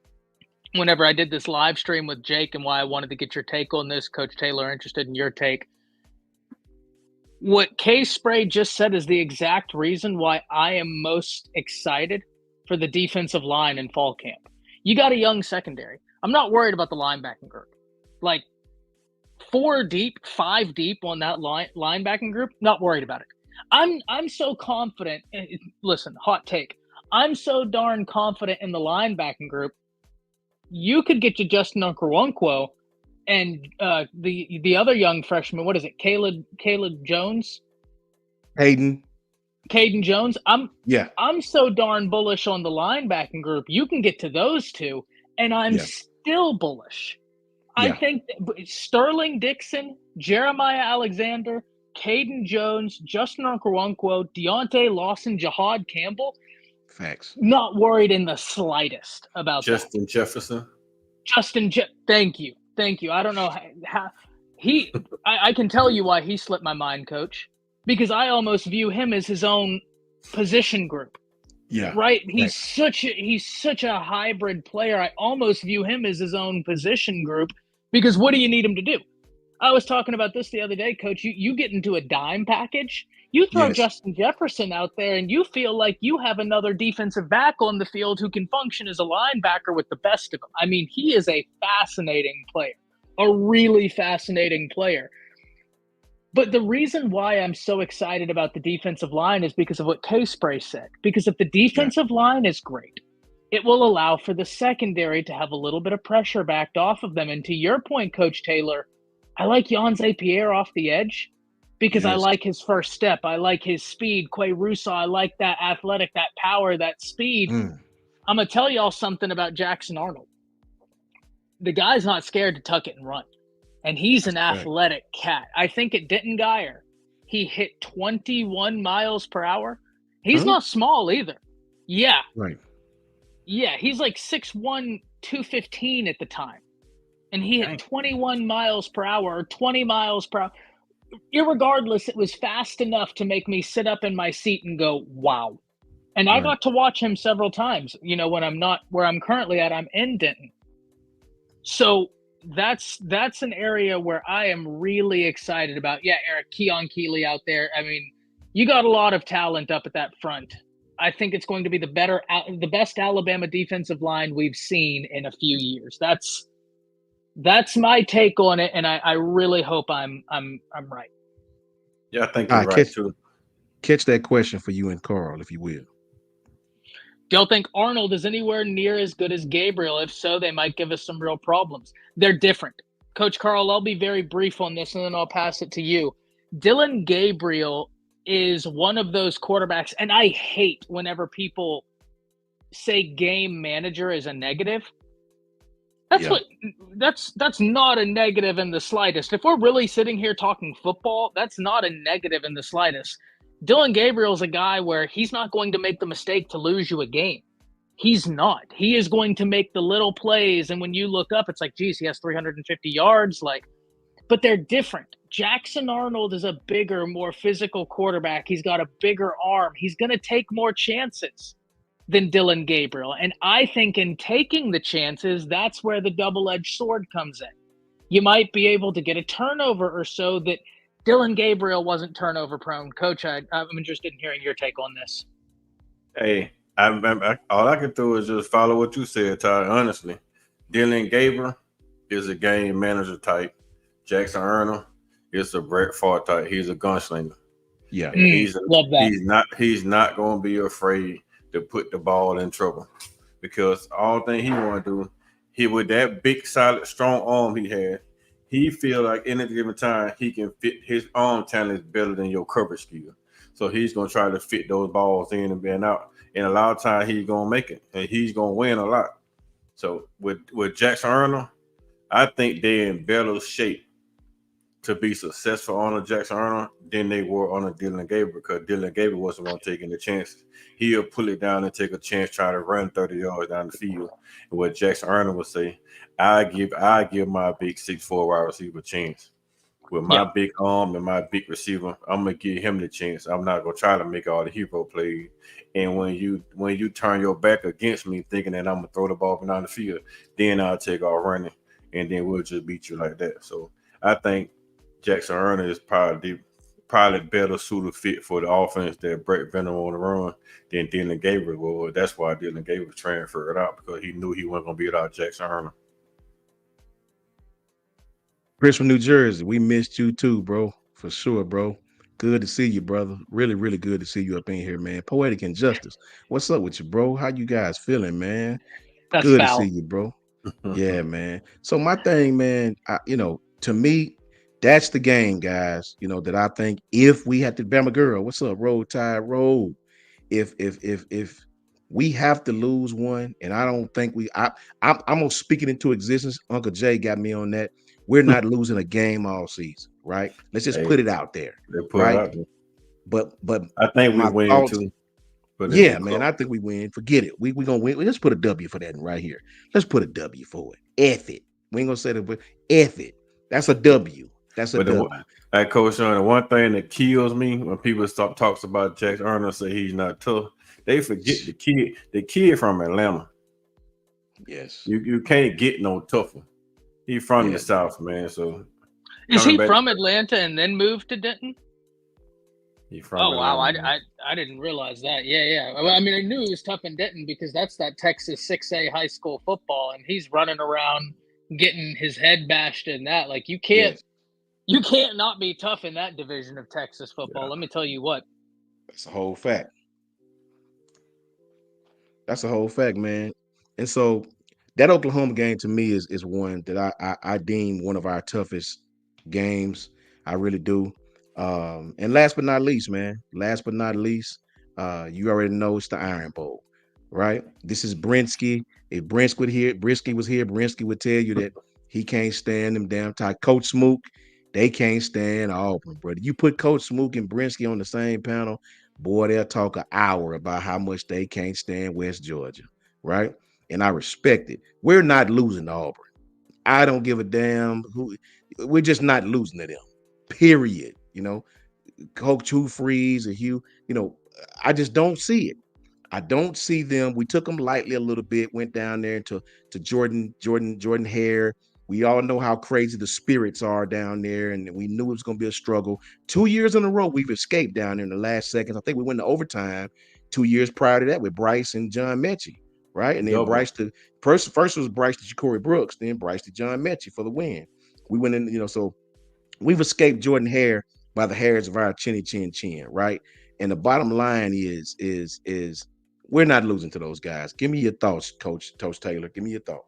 whenever I did this live stream with Jake, and why I wanted to get your take on this, Coach Taylor, interested in your take. What K-Spray just said is the exact reason why I am most excited for the defensive line in fall camp. You got a young secondary. I'm not worried about the linebacking group. Like 4 deep, 5 deep on that linebacking group, not worried about it. I'm so confident. Listen, hot take. I'm so darn confident in the linebacking group. You could get to Justin Okoronkwo and the other young freshman. What is it? Caleb Jones? Caden Jones. I'm so darn bullish on the linebacking group. You can get to those two, and I'm still bullish. Yeah. I think Sterling Dixon, Jeremiah Alexander, Caden Jones, Justin Okoronkwo, Deontay Lawson, Jahad Campbell. Facts. Not worried in the slightest about Justin that. Jefferson. Thank you. I don't know how he. I can tell you why he slipped my mind, Coach. Because I almost view him as his own position group. Yeah. Right? He's such a hybrid player. I almost view him as his own position group, because what do you need him to do? I was talking about this the other day, Coach. You get into a dime package, you throw Justin Jefferson out there, and you feel like you have another defensive back on the field who can function as a linebacker with the best of them. I mean, he is a fascinating player, a really fascinating player. But the reason why I'm so excited about the defensive line is because of what K-Spray said. Because if the defensive line is great, it will allow for the secondary to have a little bit of pressure backed off of them. And to your point, Coach Taylor, I like Jan Zapier off the edge because I like his first step. I like his speed. Quay Russo, I like that athletic, that power, that speed. I'm going to tell y'all something about Jackson Arnold. The guy's not scared to tuck it and run. And he's an athletic cat. I think at Denton Guyer, he hit 21 miles per hour. He's not small either. Yeah. Right. Yeah, he's like 6'1", 215 at the time. And he hit 21 miles per hour or 20 miles per hour. Irregardless, it was fast enough to make me sit up in my seat and go, wow. And I got to watch him several times. You know, when I'm not where I'm currently at, I'm in Denton. So that's an area where I am really excited about. Yeah, Eric, Keon Keeley out there. I mean, you got a lot of talent up at that front. I think it's going to be the best Alabama defensive line we've seen in a few years. That's my take on it, and I really hope I'm right. Yeah, I think you're right too. Catch that question for you and Carl, if you will. Do y'all think Arnold is anywhere near as good as Gabriel? If so, they might give us some real problems. They're different. Coach Carl, I'll be very brief on this, and then I'll pass it to you. Dylan Gabriel is one of those quarterbacks, and I hate whenever people say game manager is a negative. That's not a negative in the slightest. If we're really sitting here talking football, that's not a negative in the slightest. Dylan Gabriel's a guy where he's not going to make the mistake to lose you a game. He's not. He is going to make the little plays, and when you look up, it's like, geez, he has 350 yards. But they're different. Jackson Arnold is a bigger, more physical quarterback. He's got a bigger arm. He's going to take more chances than Dillon Gabriel. And I think in taking the chances, that's where the double-edged sword comes in. You might be able to get a turnover or so that Dillon Gabriel wasn't turnover prone. Coach, I'm interested in hearing your take on this. Hey, all I can do is just follow what you said, Ty. Honestly, Dillon Gabriel is a game manager type. Jackson Arnold is a Brett Favre type. He's a gunslinger. Yeah. And love that. He's not going to be afraid to put the ball in trouble, because all thing he want to do, he with that big, solid, strong arm he has, he feel like any given time he can fit his arm talent is better than your coverage skill. So he's gonna try to fit those balls in and being out. And a lot of times he's gonna make it, and he's gonna win a lot. So with Jackson Arnold, I think they're in better shape to be successful on a Jackson Arnold than they were on a Dillon Gabriel, because Dillon Gabriel wasn't going to take any chances. He'll pull it down and take a chance, try to run 30 yards down the field. And what Jackson Arnold would say, I give my big 6'4" wide receiver a chance. With my big arm and my big receiver, I'm gonna give him the chance. I'm not gonna try to make all the hero plays. And when you turn your back against me, thinking that I'm gonna throw the ball down the field, then I'll take off running, and then we'll just beat you like that. So I think Jackson Arnold is probably better suited fit for the offense that Brett Venables on the run than Dillon Gabriel was. That's why Dillon Gabriel transferred out, because he knew he wasn't going to be without Jackson Arnold. Chris from New Jersey, we missed you too, bro. For sure, bro. Good to see you, brother. Really, really good to see you up in here, man. Poetic Injustice. What's up with you, bro? How you guys feeling, man? That's Good foul. to see you, bro. Yeah, man. So my thing, man, to me, that's the game, guys. That I think if we had to Bama girl, what's up, Roll Tide Roll? If we have to lose one, and I don't think I'm gonna speak it into existence. Uncle Jay got me on that. We're not losing a game all season, right? Let's just put it out there, right? But I think we my win thoughts, too. But yeah, man, I think we win. Forget it. We gonna win. Let's put a W for that right here. Let's put a W for it. F it. We ain't gonna say that, but F it. That's a W. That's a W. Like Coach Sean, the one thing that kills me when people talks about Jackson Arnold, say he's not tough, they forget the kid from Atlanta. Yes. You can't get no tougher. He's from the South, man. So is he from Atlanta and then moved to Denton? From wow, I didn't realize that. Yeah. I mean, I knew he was tough in Denton because that's that Texas 6A high school football, and he's running around getting his head bashed in that. Like you can't not be tough in that division of Texas football. Let me tell you what. That's a whole fact. That's a whole fact, man. And so that Oklahoma game to me is one that I deem one of our toughest games. I really do. And last but not least, man. Last but not least, you already know it's the Iron Bowl, right? This is Brinsky. If Brinsky was here, Brinsky would tell you that he can't stand them damn tight. Coach Smook, they can't stand Auburn, brother. You put Coach Smook and Brinsky on the same panel, boy, they'll talk an hour about how much they can't stand West Georgia, right? And I respect it. We're not losing to Auburn. I don't give a damn who. We're just not losing to them. Period. Coach Hugh Freeze or Hugh. I just don't see it. I don't see them. We took them lightly a little bit. Went down there to Jordan Hare. We all know how crazy the spirits are down there, and we knew it was going to be a struggle. 2 years in a row, we've escaped down there in the last seconds. I think we went to overtime 2 years prior to that with Bryce and John Mechie, right? And then Bryce first was Bryce to Ja'Cory Brooks, then Bryce to John Mechie for the win. We went in, so we've escaped Jordan Hare by the hairs of our chinny chin chin, right? And the bottom line is we're not losing to those guys. Give me your thoughts, Coach Taylor. Give me your thoughts.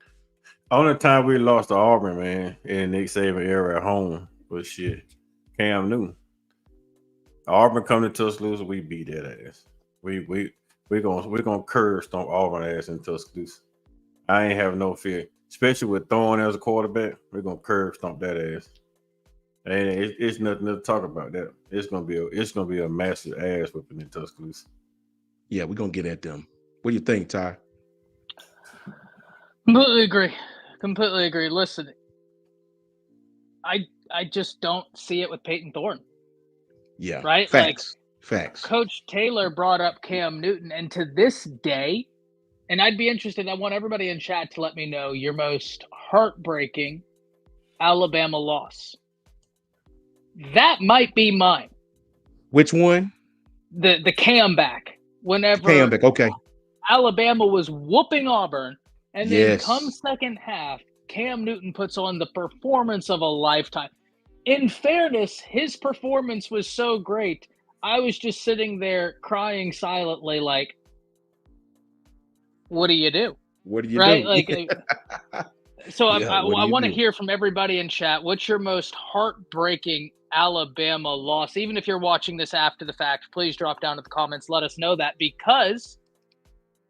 Only time we lost to Auburn, man, in Nick Saban era at home was Cam Newton. Auburn coming to Tuscaloosa, we beat that ass. We're gonna curve stomp Auburn ass in Tuscaloosa. I ain't have no fear, especially with Thorne as a quarterback. We're gonna curve stomp that ass. And it's nothing to talk about that. It's gonna be a massive ass whipping in Tuscaloosa. Yeah, we're gonna get at them. What do you think, Ty? Completely agree. Listen, I I just don't see it with Peyton Thorne. Yeah. Right? Facts. Like, Facts. Coach Taylor brought up Cam Newton, and to this day, and I'd be interested, I want everybody in chat to let me know your most heartbreaking Alabama loss. That might be mine. Which one? The Cam back. Whenever Cam back. Okay. Alabama was whooping Auburn, and then Yes. come second half, Cam Newton puts on the performance of a lifetime. In fairness, his performance was so great. I was just sitting there crying silently, like, what do you do? What do you Right? do? Like, so Yeah, I what do you want to do? hear from everybody in chat. What's your most heartbreaking Alabama loss? Even if you're watching this after the fact, please drop down to the comments. Let us know that, because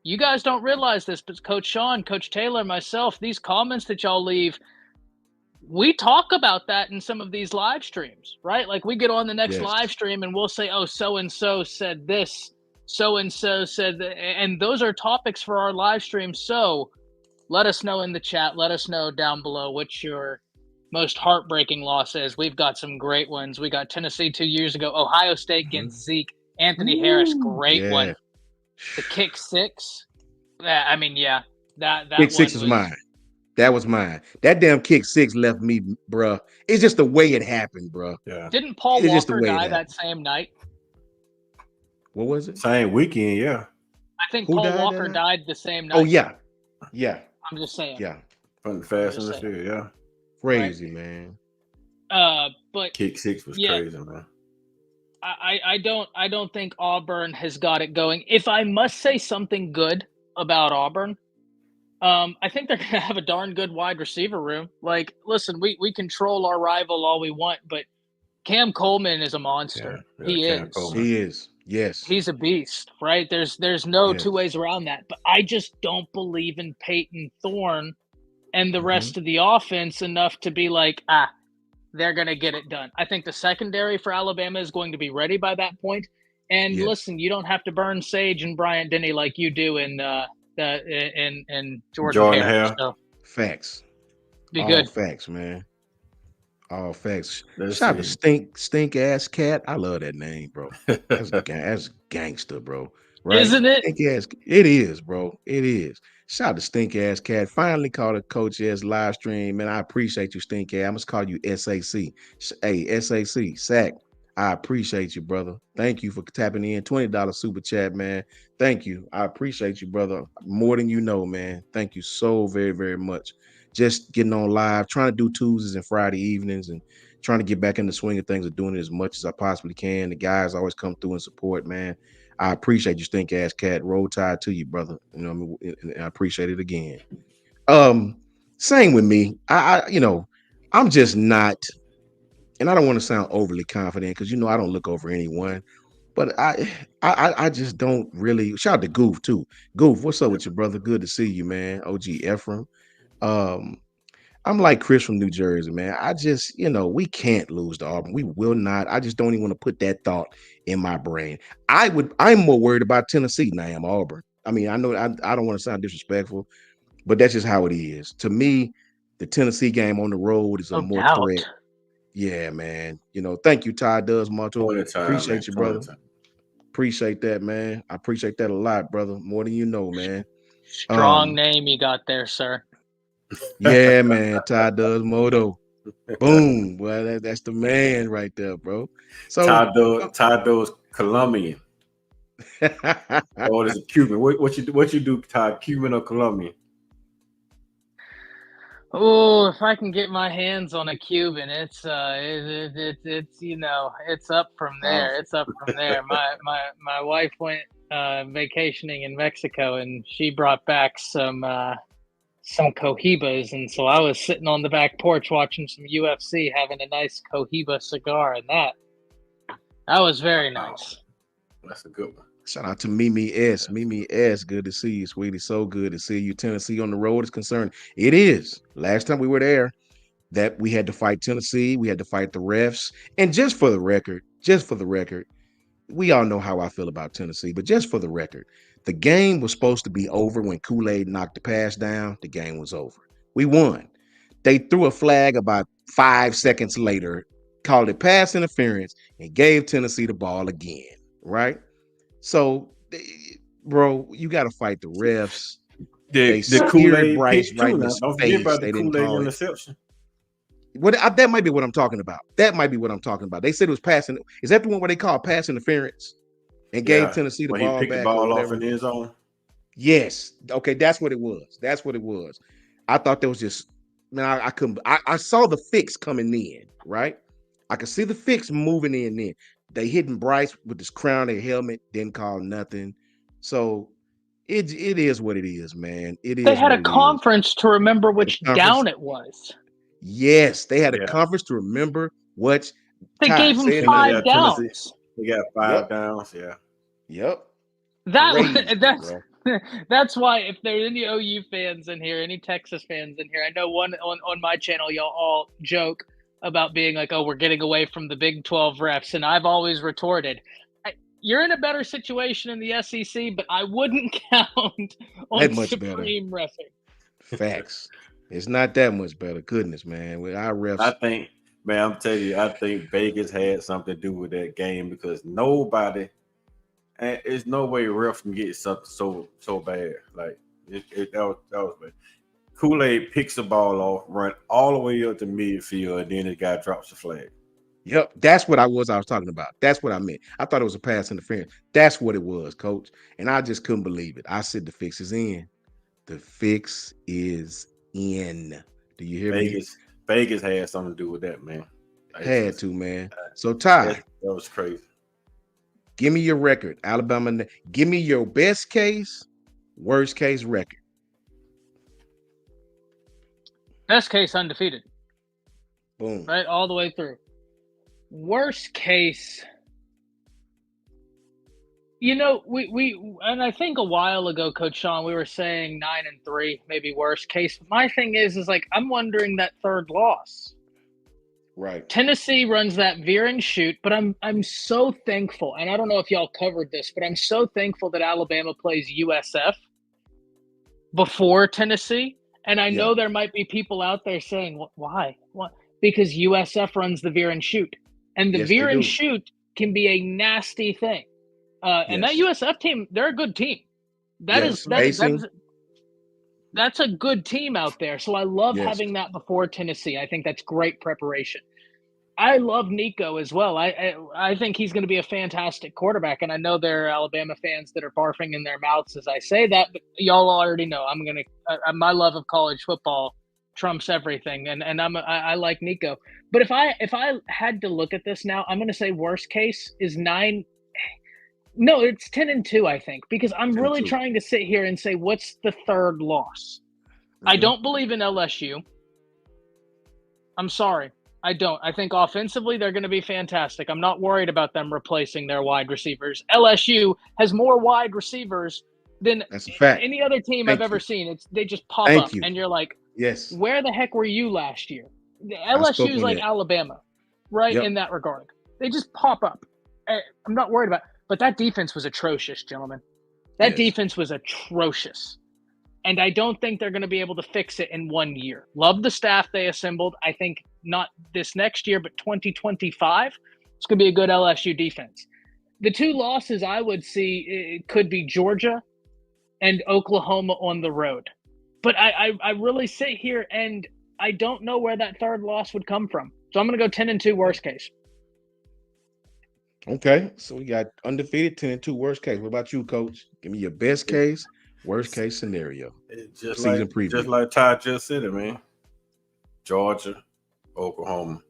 you guys don't realize this, but Coach Sean, Coach Taylor, myself, these comments that y'all leave, we talk about that in some of these live streams, right? Like, we get on the next Yes. live stream and we'll say, oh, so-and-so said this, so-and-so said that, and those are topics for our live stream. So let us know in the chat. Let us know down below what your most heartbreaking loss is. We've got some great ones. We got Tennessee 2 years ago, Ohio State against Zeke, Anthony Harris, great one. Yeah. The kick six. I mean, yeah, that Kick one six was mine. That was mine. That damn kick six left me, bruh. It's just the way it happened, bruh. Yeah. Didn't Paul It's just the Walker way it die that happened. same night? What was it? Same weekend, yeah. I think Who Paul died that Walker night? died the same night. Oh yeah. Yeah. I'm just saying. Yeah. From the Fast and Just the Furious, yeah. Crazy, man. But Kick six was Yeah. crazy, man. I don't think Auburn has got it going. If I must say something good about Auburn, I think they're gonna have a darn good wide receiver room. Like, listen, we control our rival all we want, but Cam Coleman is a monster. Yeah, He Cam is. Coleman. He is. Yes. He's a beast, right? There's no Yes. two ways around that. But I just don't believe in Peyton Thorne and the rest of the offense enough to be like, they're going to get it done. I think the secondary for Alabama is going to be ready by that point. And Yes. listen, you don't have to burn sage and Bryant Denny like you do in Jordan Jordan Hare. Hare. So Facts. be All good. facts, man. All facts. Let's Shout out see. to stink ass cat. I love that name, bro. That's gangster, bro. Right? Isn't it? Stink ass. It is, bro. It is. Shout out to stink ass cat. Finally called a coach ass live stream, man. I appreciate you, stink ass. I must call you SAC. Hey, SAC, Sack. I appreciate you, brother. Thank you for tapping in. $20 super chat, man. Thank you. I appreciate you, brother. More than you know, man. Thank you so very, very much. Just getting on live, trying to do Tuesdays and Friday evenings, and trying to get back in the swing of things and doing it as much as I possibly can. The guys always come through and support, man. I appreciate you, stink ass cat. Roll tide to you, brother. You know what I mean? And I appreciate it again. Same with me. I'm just not, and I don't want to sound overly confident because I don't look over anyone, but I just don't really. Shout out to Goof too. Goof, what's up with you, brother? Good to see you, man. OG Ephraim. Um, I'm like Chris from New Jersey, man. I just, we can't lose to Auburn. We will not. I just don't even want to put that thought in my brain. I'm more worried about Tennessee than I am Auburn. I mean, I know I don't want to sound disrespectful, but that's just how it is. To me, the Tennessee game on the road is a No more doubt. threat. Yeah, man. Thank you, Ty Does Marto. 20 time, Appreciate you, brother. time. Appreciate that, man. I appreciate that a lot, brother. More than you know, man. Strong name you got there, sir. Yeah, man. Ty Does Moto. Boom. Well, that's the man right there, bro. So Ty Doe's Colombian. Or is it Cuban? What you do, Ty? Cuban or Colombian? Oh, if I can get my hands on a Cuban, it's it's up from there. It's up from there. My wife went vacationing in Mexico, and she brought back some cohibas, and so I was sitting on the back porch watching some UFC, having a nice cohiba cigar, and that was very nice. That's a good one. Shout out to Mimi S. Mimi S. Good to see you, sweetie. So good to see you. Tennessee on the road is concerned. It is. Last time we were there, that we had to fight Tennessee. We had to fight the refs. And just for the record, we all know how I feel about Tennessee, but just for the record, the game was supposed to be over when Kool-Aid knocked the pass down. The game was over. We won. They threw a flag about 5 seconds later, called it pass interference and gave Tennessee the ball again, right? So, bro, you got to fight the refs. They The speared Kool-Aid Bryce pick right too. in Now, his don't forget face. about the They didn't Kool-Aid call it. interception. That might be what I'm talking about. That might be what I'm talking about. They said it was passing. Is that the one where they call pass interference and gave Yeah, Tennessee the when he ball picked the back or ball off in whatever? the end zone. Yes. Okay, that's what it was. That's what it was. I thought that was just man. I couldn't. I saw the fix coming in. Right. I could see the fix moving in. Then they hitting Bryce with this crown and helmet. Didn't call nothing. So it is what it is, man. It They is had what a it is. conference to remember At a which conference. down it was. Yes, they had a Yeah, conference to remember what. They Ty, gave him say it yeah, again. 5 Tennessee. downs. They got Yep. 5 downs. Yeah, Yep. That Crazy, that's bro. that's why if there's any OU fans in here, any Texas fans in here, I know one on my channel, y'all all joke about being like, "Oh, we're getting away from the Big 12 refs," and I've always retorted, "You're in a better situation in the SEC, but I wouldn't count That on much better. supreme refing." Facts. It's not that much better. Goodness, man. With our I refs, think, man, I'm telling you, I think Vegas had something to do with that game because nobody, and there's no way refs can get something so bad. Like that was bad. Kool-Aid picks the ball off, run all the way up to midfield, and then the guy drops the flag. yep, that's what I was talking about. That's what I meant. I thought it was a pass interference. That's what it was, coach. And I just couldn't believe it. I said the fix is in. The fix is in. Do you hear me? Vegas had something to do with that, man. Like, Had to, man. So Ty, that was crazy. give me your record. Alabama, give me your best case, worst case record. Best case, undefeated, Boom. right, all the way through. Worst case, we and I think a while ago, Coach Sean, we were saying 9-3, maybe worst case. My thing is like I'm wondering that third loss. Right. Tennessee runs that veer and shoot, but I'm so thankful, and I don't know if y'all covered this, but I'm so thankful that Alabama plays USF before Tennessee. And I know there might be people out there saying, why? What? Because USF runs the veer and shoot. And the Yes, they veer and do. shoot can be a nasty thing. And that Yes. USF team, they're a good team. Yes. Spacing. That's a good team out there. So I love Yes. having that before Tennessee. I think that's great preparation. I love Nico as well. I think he's going to be a fantastic quarterback, and I know there are Alabama fans that are barfing in their mouths as I say that, but y'all already know I'm going to. My love of college football trumps everything, and I like Nico. But if I had to look at this now, I'm going to say worst case is 9. No, it's 10-2. I think because I'm really 10-2. trying to sit here and say what's the third loss. I don't believe in LSU. I'm sorry. I don't. I think offensively they're going to be fantastic. I'm not worried about them replacing their wide receivers. LSU has more wide receivers than That's a fact. any other team I've Thank ever you. seen. They just pop Thank up, you. and you're like, Yes. where the heck were you last year? I spoke LSU is on like that. Alabama, right? Yep. In that regard, they just pop up. I'm not worried about it. But that defense was atrocious, gentlemen. That Yes. defense was atrocious. And I don't think they're going to be able to fix it in 1 year. Love the staff they assembled. I think not this next year, but 2025, it's going to be a good LSU defense. The two losses I would see it could be Georgia and Oklahoma on the road. But I really sit here and I don't know where that third loss would come from. So I'm going to go 10-2 worst case. Okay. So we got undefeated 10-2 worst case. What about you, coach? Give me your best case, worst case scenario. It's just Season preview. like Ty just said it, man. Georgia, Oklahoma.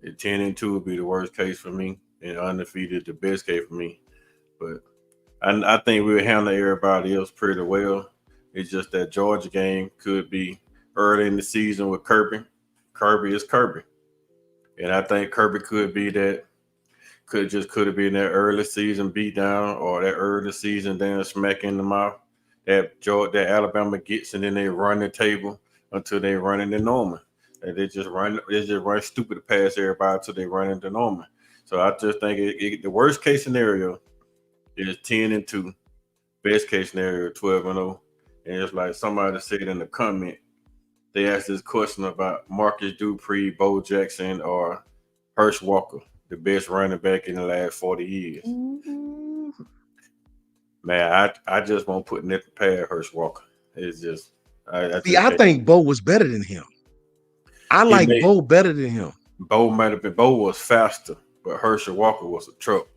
10-2 would be the worst case for me, and undefeated the best case for me. But I think we'll handle everybody else pretty well. It's just that Georgia game could be early in the season with Kirby. Kirby is Kirby, and I think Kirby could be that. Could have been that early season beatdown or that early season down smack in the mouth that Alabama gets, and then they run the table until they run into Norman. And they just run stupid to pass everybody until they run into Norman. So I just think the worst case scenario is 10-2. Best case scenario 12-0. And it's like somebody said in the comment they asked this question about Marcus Dupree, Bo Jackson, or Hersh Walker, the best running back in the last 40 years. Ooh. Man, I just won't put nothing past Hersh Walker. It's just I See, just I can't. think Bo was better than him. I He like made Bo better than him. Bo might have been Bo was faster, but Herschel Walker was a truck.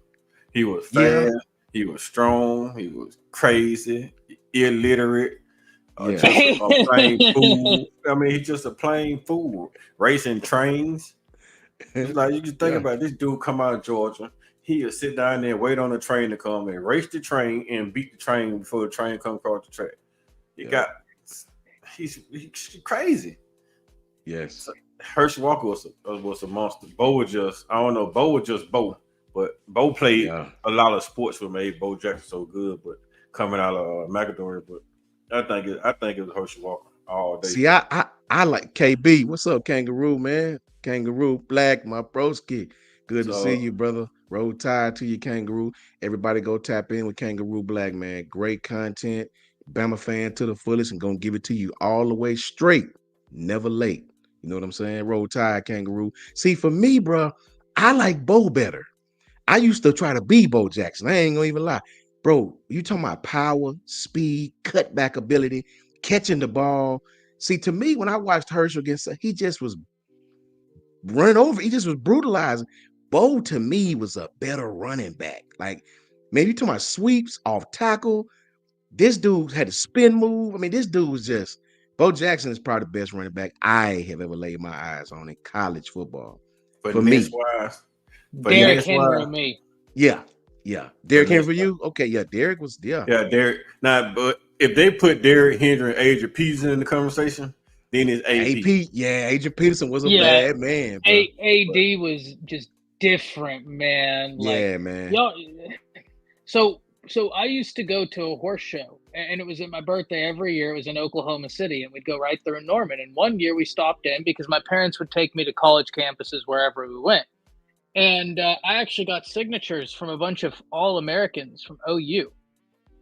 He was Yeah, fast, he was strong, he was crazy, illiterate, yeah, just a plain fool. I mean, he's just a plain fool. Racing trains. It's like you can think yeah, about this dude come out of Georgia. He'll sit down there, wait on the train to come and race the train and beat the train before the train come across the track. He yeah. got he's crazy. Yes, Herschel Walker was a monster. Bo was just I don't know. Bo was just Bo, but Bo played yeah. a lot of sports what made Bo Jackson so good. But coming out of McAdory, but I think it was Herschel Walker all day. See, I like KB. What's up, Kangaroo, man? Kangaroo Black, my broski. Good to see So, you, brother. Roll Tide to you, Kangaroo. Everybody go tap in with Kangaroo Black, man. Great content. Bama fan to the fullest and gonna give it to you all the way straight. Never late. You know what I'm saying? Roll Tide, Kangaroo. See, for me, bro, I like Bo better. I used to try to be Bo Jackson. I ain't gonna even lie. Bro, you talking about power, speed, cutback ability, catching the ball. See, to me, when I watched Herschel against, he just was running over. He just was brutalizing. Bo, to me, was a better running back. Like, man, you talking about sweeps, off tackle. This dude had a spin move. I mean, this dude was just, Bo Jackson is probably the best running back I have ever laid my eyes on in college football. For finesse me. wise, Yeah. Derrick finesse Henry, wise, me. Yeah. Yeah. Derrick Henry finesse for wise. you? Okay. Yeah. Derrick was, yeah. Yeah, Derek. Now, but if they put Derrick Henry and Adrian Peterson in the conversation, then it's AP. AP. Yeah. Adrian Peterson was a Yeah, bad man, bro. But AD was just different, man. Like yeah, man. y'all. So I used to go to a horse show, and it was at my birthday every year. It was in Oklahoma City, and we'd go right there in Norman. And one year we stopped in because my parents would take me to college campuses wherever we went. And I actually got signatures from a bunch of All Americans from OU,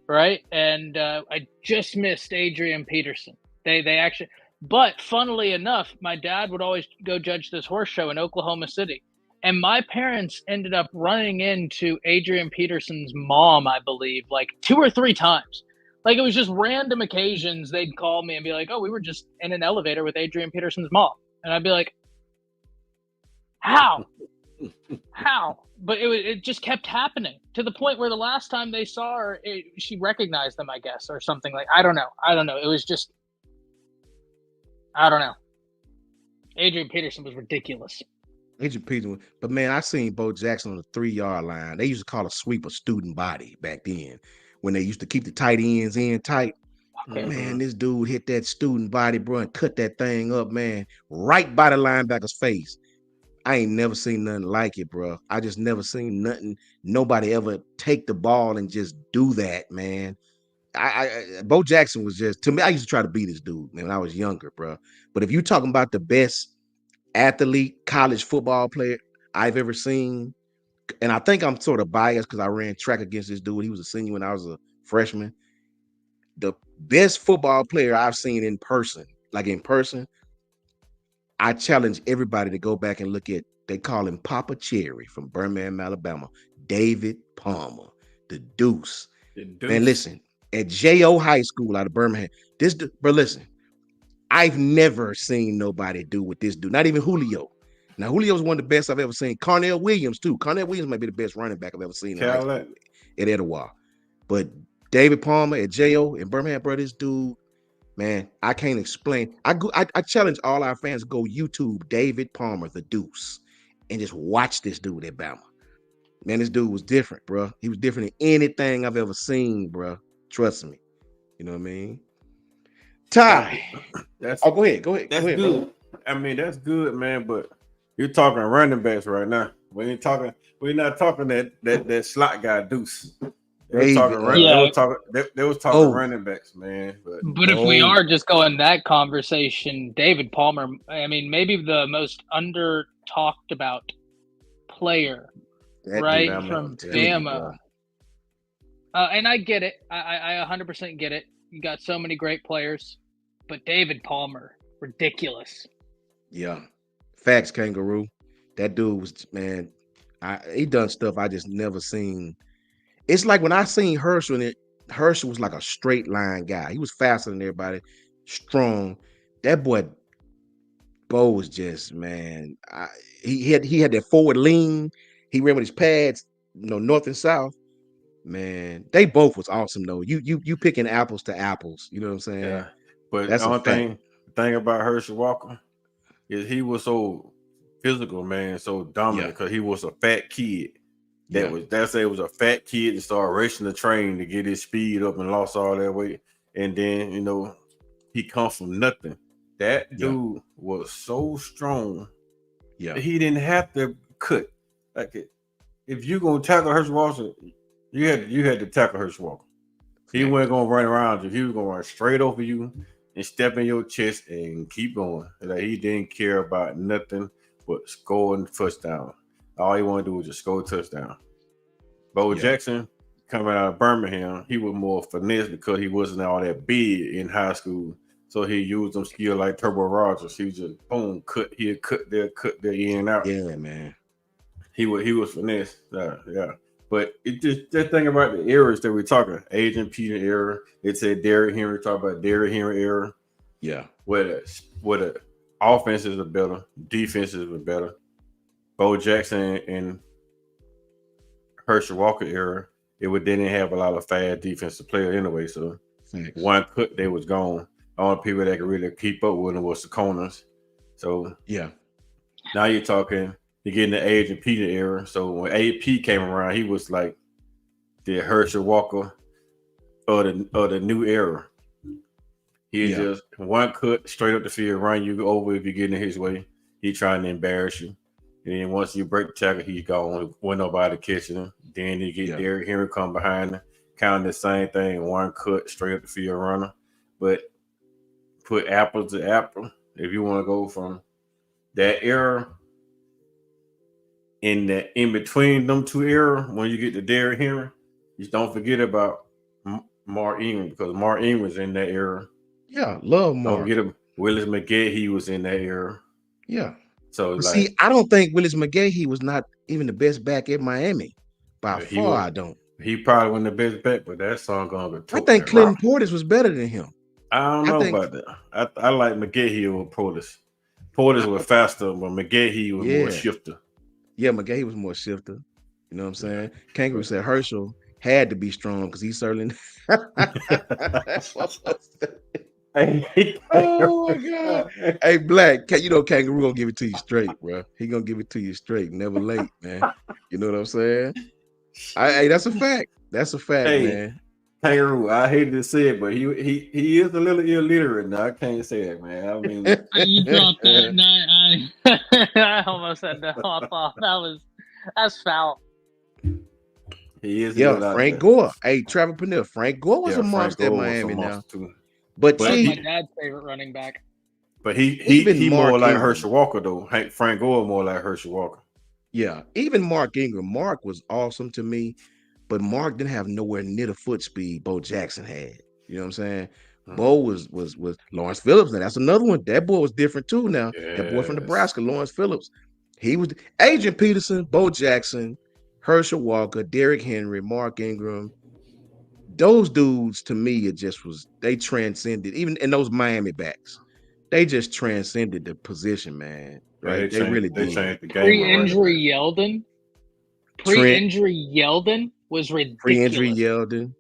right? And I just missed Adrian Peterson. They actually, but funnily enough, my dad would always go judge this horse show in Oklahoma City, and my parents ended up running into Adrian Peterson's mom, I believe, like 2 or 3 times. Like it was just random occasions they'd call me and be like, "Oh, we were just in an elevator with Adrian Peterson's mom," and I'd be like, "How?" How? But it just kept happening to the point where the last time they saw her, she recognized them, I guess, or something like. I don't know. It was just I don't know. Adrian Peterson was ridiculous. Adrian Peterson. But man, I seen Bo Jackson on the 3 yard line. They used to call a sweep a student body back then when they used to keep the tight ends in tight. Okay. Man, Mm-hmm. this dude hit that student body, bro, and cut that thing up, man, right by the linebacker's face. I ain't never seen nothing like it, bro. I just never seen nothing. Nobody ever take the ball and just do that, man. Bo Jackson was just to me. I used to try to beat this dude, man, when I was younger, bro. But if you talking about the best athlete, college football player I've ever seen, and I think I'm sort of biased because I ran track against this dude. He was a senior when I was a freshman. The best football player I've seen in person, like in person, I challenge everybody to go back and look at, they call him Papa Cherry from Birmingham, Alabama, David Palmer, the Deuce. The Man, Deuce. listen, at J.O. High School out of Birmingham, bro, listen, I've never seen nobody do what this dude, not even Julio. Now, Julio's one of the best I've ever seen. Carnell Williams, too. Carnell Williams might be the best running back I've ever seen in high Cadillac. school at Etowah. But David Palmer at J.O. in Birmingham, bro, this dude, man, I can't explain. I challenge all our fans to go YouTube David Palmer, the Deuce, and just watch this dude at Bama. Man, this dude was different, bro. He was different than anything I've ever seen, bro. Trust me. You know what I mean? That, Ty. that's Oh, go ahead. Go ahead. Go that's ahead, brother. good. I mean, that's good, man. But you're talking running backs right now. We ain't talking. We're not talking that slot guy Deuce. They was talking David. run. They Yeah, was talking. They was talking Oh, running backs, man. But but if we Bo. are just going that conversation, David Palmer, I mean, maybe the most under talked about player, That right, dude, man, Bama, I'm from telling you, Bama. bro. And I get it. I 100% get it. You got so many great players, but David Palmer, ridiculous. Yeah. Facts, Kangaroo. That dude was, man, he done stuff I just never seen. It's like when I seen Herschel, Herschel was like a straight line guy. He was faster than everybody, strong. That boy Bo was just, man. He had that forward lean. He ran with his pads, north and south. Man, they both was awesome though. You picking apples to apples. You know what I'm saying? Yeah. But the That's a only fact. thing about Herschel Walker is he was so physical, man, so Yeah, dominant because he was a fat kid. yeah, That's it was a fat kid that started racing the train to get his speed up and lost all that weight. And then, he come from nothing. That yeah, dude was so strong yeah, that he didn't have to cut. Like if you gonna tackle Herschel Walker, you had to tackle Herschel Walker. He fact. wasn't gonna run around you. He was gonna run straight over you and step in your chest and keep going. Like he didn't care about nothing but scoring touchdown. All he wanted to do was just score a touchdown. Bo Yeah, Jackson coming out of Birmingham, he was more finesse because he wasn't all that big in high school. So he used them skill like Turbo Rogers. He just boom, he'd cut there in and out. yeah, man. He was finesse. Yeah. But it just that thing about the errors that we're talking, Agent Peter error. It said Derrick Henry, talk about Derrick Henry error. Yeah, Where the offenses are better, defenses are better. Bo Jackson and Herschel Walker era, they didn't have a lot of fast defensive players anyway. So facts. one cut, they was gone. The only people that could really keep up with them was the corners. So Yeah, now you're getting the age of Peter era. So when AP came around, he was like the Herschel Walker of the new era. He yeah, just one cut straight up the field, run you over if you get in his way. He trying to embarrass you. And then once you break the tackle, he's gone with nobody catching him. Then you get yeah, Derrick Henry come behind him, kind of the same thing, one cut straight up the field runner. But put apple to apple, if you want to go from that era in between them two era, when you get to Derrick Henry, you don't forget about Mark Ingram because Mark Ingram was in that era. yeah. Love Don't Mark. forget him. Willis McGahee, he was in that era. Yeah. So But see, like I don't think Willis McGahee was not even the best back at Miami. By he far, was I don't. he probably wasn't the best bet, but that song gonna be I took think that Clinton rock. Portis was better than him. I don't I know think, about that. I like McGahee over Portis. Portis I, was faster, but McGahee was more yeah, shifter. yeah. McGahee was more shifter. You know what I'm Yeah. saying? Kangaroo But said Herschel had to be strong because he certainly. hey, Oh my god! Hey, Black, Kangaroo gonna give it to you straight, bro. He gonna give it to you straight, never late, man. You know what I'm saying? Hey, that's a fact. That's a fact, hey, man. Kangaroo, I hated to say it, but he is a little illiterate now. I can't say that, man. I mean, You dropped that, and I almost said no. I thought that's foul. he is a Yeah, little out Frank there. Gore. Hey, Trevor Pennell. Frank Gore was a Yeah, Frank monster at Gore was a Miami now. monster too. But That But was my see, he dad's favorite running back. but he even he more Mark like Ingram. Herschel Walker though. Frank Gore more like Herschel Walker. Yeah, even Mark Ingram. Mark was awesome to me, but Mark didn't have nowhere near the foot speed Bo Jackson had. You know what I'm saying? Bo Mhm. was Lawrence Phillips. Now that's another one. That boy was different too. Now that boy from Yes. Nebraska, Lawrence Phillips. He was Agent Peterson, Bo Jackson, Herschel Walker, Derrick Henry, Mark Ingram. Those dudes to me, it just was they transcended even in those Miami backs. They just transcended the position, man. Yeah, Right? They really they did. changed the game of running back. Trent, Pre-injury Yeldon was pre-injury ridiculous. Yeldon.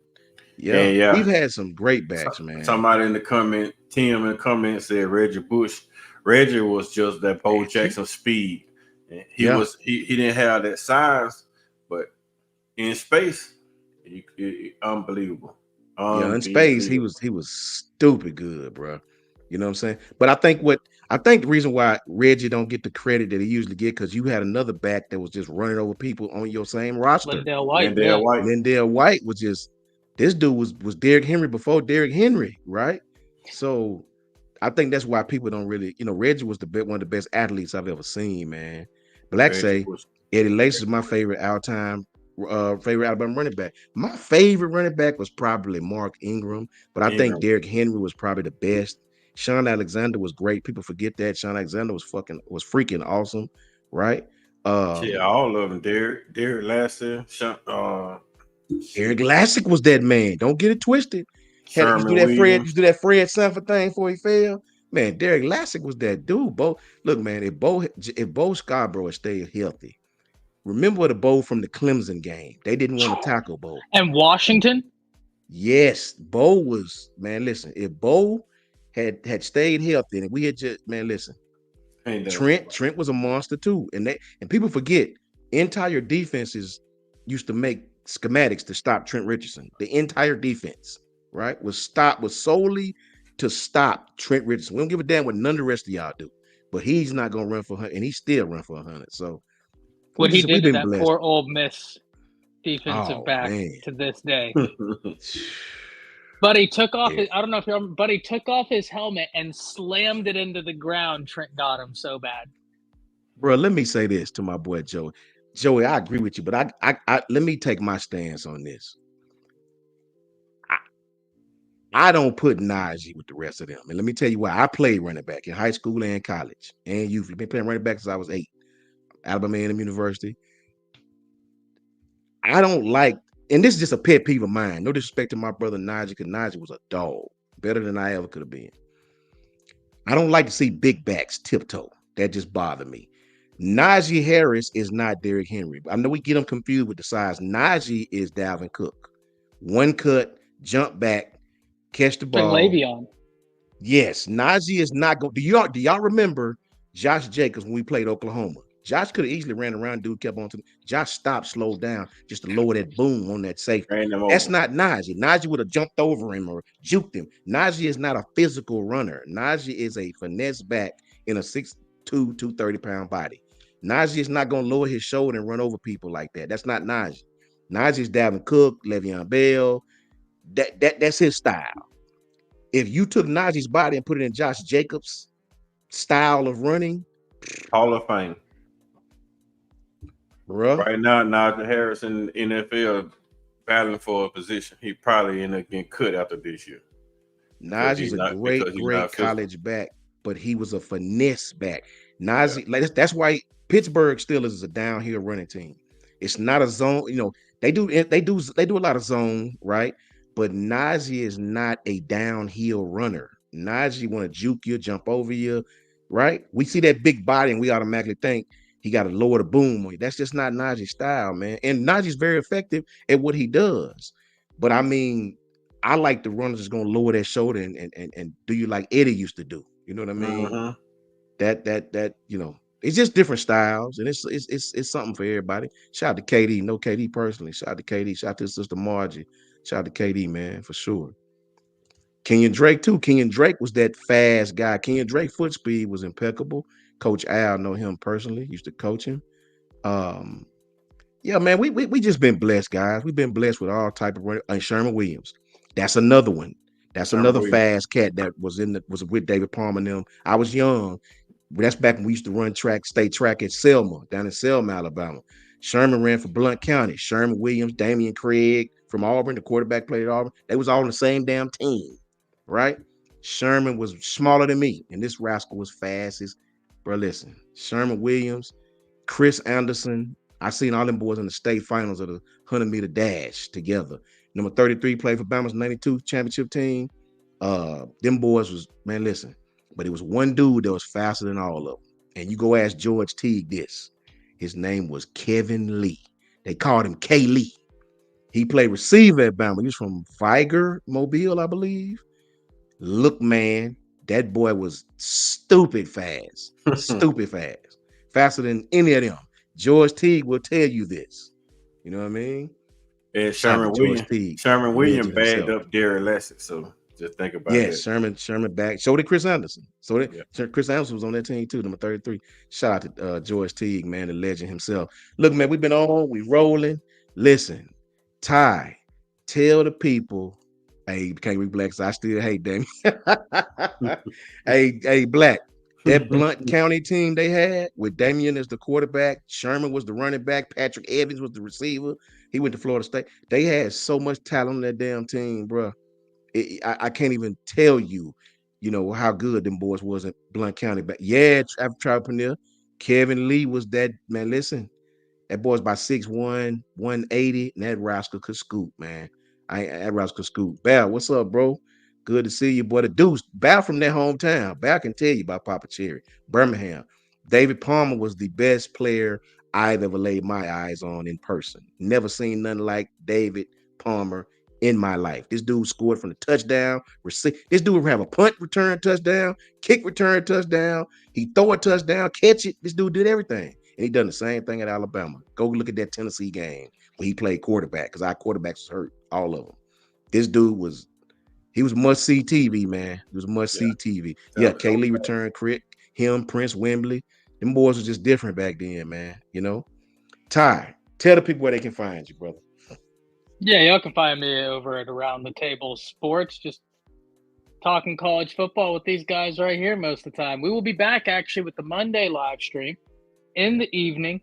Yeah, And we've yeah, had some great backs, man. somebody in the comment, Tim in the comment said Reggie Bush. Reggie was just that Bo Reggie. Jackson speed. And Yeah, he didn't have that size, but in space, unbelievable. yeah. In space, he Unbelievable. was stupid good, bro. You know what I'm saying? But I think the reason why Reggie don't get the credit that he usually get because you had another back that was just running over people on your same roster. Lindell White, Lindale yeah. White. Lindell White was just this dude was Derrick Henry before Derrick Henry, right? So I think that's why people don't really, Reggie was one of the best athletes I've ever seen, man. Black Reggie say Bush. Eddie Lace is my favorite all-time favorite Alabama running back. My favorite running back was probably Mark Ingram, but I think Ingram. Derrick Henry was probably the best. Sean Alexander was great. People forget that Sean Alexander was freaking awesome, right? Yeah, Um, all of them. Derek Lassie, Eric shit, Lassick was that man. Don't get it twisted. Had used to do Sherman that Fred, Williams. used to do that Fred Sanford thing before he fell. Man, Derek Lassick was that dude. Bo, look, man, if Bo Scarborough had stayed healthy, remember the Bo from the Clemson game. They didn't want to tackle Bo. And Washington, Yes, Bo was, man. Listen, if Bo had stayed healthy, and we had just, man, listen, Ain't done. Trent was a monster too, and people forget entire defenses used to make schematics to stop Trent Richardson. The entire defense, right, was solely to stop Trent Richardson. We don't give a damn what none of the rest of y'all do, but he's not gonna run for 100, and he still run for 100. So what he we've did to been that blessed. poor Ole Miss defensive Oh back man, to this day. But he took off yeah, his, I don't know if you remember, but he took off his helmet and slammed it into the ground. Trent got him so bad. bro. Let me say this to my boy Joey. Joey, I agree with you, but I let me take my stance on this. I don't put Najee with the rest of them. And let me tell you why. I played running back in high school and college and youth. I've been playing running back since I was 8. Alabama A&M University. I don't like, and this is just a pet peeve of mine. No disrespect to my brother Najee, because Najee was a dog. Better than I ever could have been. I don't like to see big backs tiptoe. That just bothered me. Najee Harris is not Derrick Henry. I know we get them confused with the size. Najee is Dalvin Cook. One cut, jump back, catch the Like ball. Le'Veon. Yes, Najee is not going. Do y'all remember Josh Jacobs when we played Oklahoma? Josh could have easily ran around. Dude kept on to Josh stopped, slowed down just to lower that boom on that safety. Ran them That's over. not Najee. Najee would have jumped over him or juked him. Najee is not a physical runner. Najee is a finesse back in a 6'2", 230-pound body. Najee is not going to lower his shoulder and run over people like that. That's not Najee. Najee is Dalvin Cook, Le'Veon Bell. That's his style. If you took Najee's body and put it in Josh Jacobs' style of running, Hall of Fame. bruh, Right now, Najee Harris in the NFL battling for a position. He probably end up getting cut after this year Najee's a because great, he's not great physical. college back, but he was a finesse back. Yeah. Najee, like that's why Pittsburgh still is a downhill running team. It's not a zone, they do a lot of zone, right? But Najee is not a downhill runner. Najee want to juke you, jump over you, right? We see that big body and we automatically think he got to lower the boom on you. That's just not Najee's style, man. And Najee's very effective at what he does. But I mean, I like the runners that's gonna lower their shoulder and do you like Eddie used to do. You know what I mean? Mm-hmm. That it's just different styles, and it's something for everybody. Shout out to KD, no KD personally. Shout out to KD, shout out to his sister Margie. Shout out to KD, man, for sure. Kenyon Drake too. Kenyon Drake was that fast guy. Kenyon Drake foot speed was impeccable. Coach Al know him personally, used to coach him. Um, yeah, man, we just been blessed, guys. We've been blessed with all type of running. And Sherman Williams, that's another one. That's Sherman another Williams. fast cat that was with David Palmer and them. I was young. That's back when we used to run track, state track at Selma, down in Selma, Alabama. Sherman ran for Blount County. Sherman Williams, Damian Craig from Auburn, the quarterback played at Auburn. They was all on the same damn team, right? Sherman was smaller than me, and this rascal was fast as, bro. Listen, Sherman Williams, Chris Anderson. I seen all them boys in the state finals of the 100-meter dash together. Number 33 played for Bama's 92 championship team. Them boys was, man, listen, but it was one dude that was faster than all of them. And you go ask George Teague this. His name was Kevin Lee. They called him K. Lee. He played receiver at Bama. He was from Viger, Mobile, I believe. Look, man, that boy was stupid fast. Stupid fast. Faster than any of them. George Teague will tell you this. You know what I mean? And Shout out to George Teague, Sherman Williams legend bagged himself. up Derek Lassie. So just think about Yes, that. Sherman back. So did Chris Anderson. Yeah. Chris Anderson was on that team too, number 33. Shout out to George Teague, man, the legend himself. Look, man, we've been on, we rolling. Listen, Ty, tell the people, hey, can't be black, so I still hate them. Hey, Black, that Blunt County team they had with Damian as the quarterback, Sherman was the running back, Patrick Evans was the receiver. He went to Florida State. They had so much talent on that damn team, bro. I can't even tell you. you know how good them boys was in Blount County. But yeah, Travis Panier, Kevin Lee was that man. Listen, that boy's about 6'1", 180, and that rascal could scoop, man. That rascal could scoop. Bal, what's up, bro? Good to see you, boy. The Deuce, Bal from their hometown. Bal can tell you about Papa Cherry, Birmingham. David Palmer was the best player I've ever laid my eyes on in person. Never seen nothing like David Palmer in my life. This dude scored from the touchdown. This dude would have a punt return touchdown, kick return touchdown. He throw a touchdown, catch it. This dude did everything. And he done the same thing at Alabama. Go look at that Tennessee game where he played quarterback because our quarterbacks was hurt, all of them. This dude was he was must see TV, man. He was must Yeah, see TV. Yeah, definitely. Kaylee returned, Crick, him, Prince Wembley. Them boys was just different back then, man. You know. Ty, tell the people where they can find you, brother. Yeah, y'all can find me over at Around the Table Sports, just talking college football with these guys right here most of the time. We will be back actually with the Monday live stream in the evening,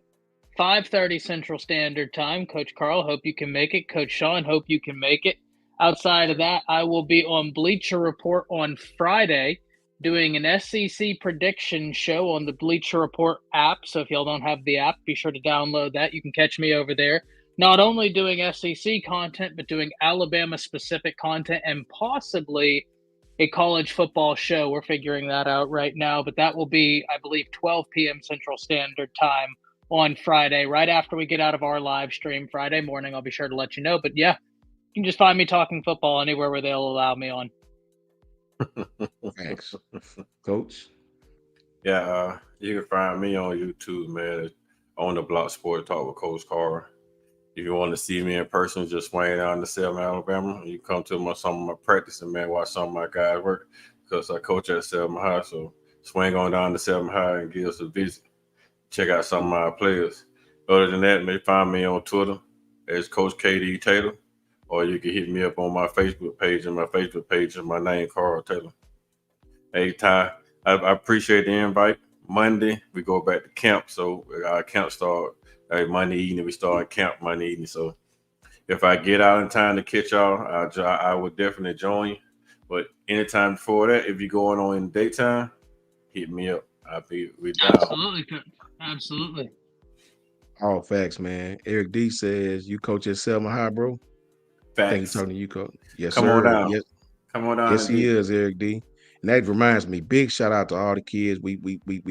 5:30 Central Standard Time. Coach Carl, hope you can make it. Coach Sean, hope you can make it. Outside of that, I will be on Bleacher Report on Friday doing an SEC prediction show on the Bleacher Report app. So if y'all don't have the app, be sure to download that. You can catch me over there. Not only doing SEC content, but doing Alabama specific content and possibly a college football show. We're figuring that out right now, but that will be, I believe, 12 p.m. Central Standard Time on Friday, right after we get out of our live stream Friday morning. I'll be sure to let you know. But yeah, you can just find me talking football anywhere where they'll allow me on. Thanks. Coach. Yeah, you can find me on YouTube, man, on the Block Sport Talk with Coach Carr. If you want to see me in person, just swing down to Selma, Alabama. You come to some of my practicing, man, watch some of my guys work because I coach at Selma High. So swing on down to Selma High and give us a visit. Check out some of my players. Other than that, may find me on Twitter as Coach KD Taylor, or you can hit me up on my Facebook page, and my Facebook page is my name, Carl Taylor. Hey, Ty, I appreciate the invite. Monday, we go back to camp, so our camp start Monday evening. We start camp Monday evening, so if I get out in time to catch y'all, I would definitely join you. But anytime before that, if you're going on in the daytime, hit me up. We down. Absolutely. Absolutely. All facts, man. Eric D says you coach at Selma High, bro. I think he's Facts. talking to you, coach. Yes, Come on sir. down. Yes, Come on down yes, and he get. is, Eric D. And that reminds me, big shout out to all the kids we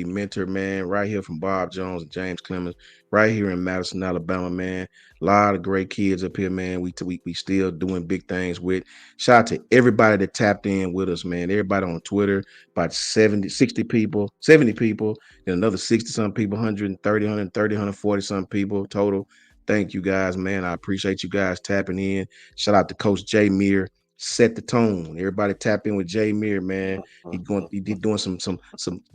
mentor, man, right here from Bob Jones and James Clemens, right here in Madison, Alabama, man. A lot of great kids up here, man. We still doing big things with. Shout out to everybody that tapped in with us, man. Everybody on Twitter, about 70, 60 people, 70 people, and another 60 some people, 130, 130, 140 some people total. Thank you guys, man. I appreciate you guys tapping in. Shout out to Coach Jay Meir. Set the tone. Everybody tap in with Jay Meir, man. He doing some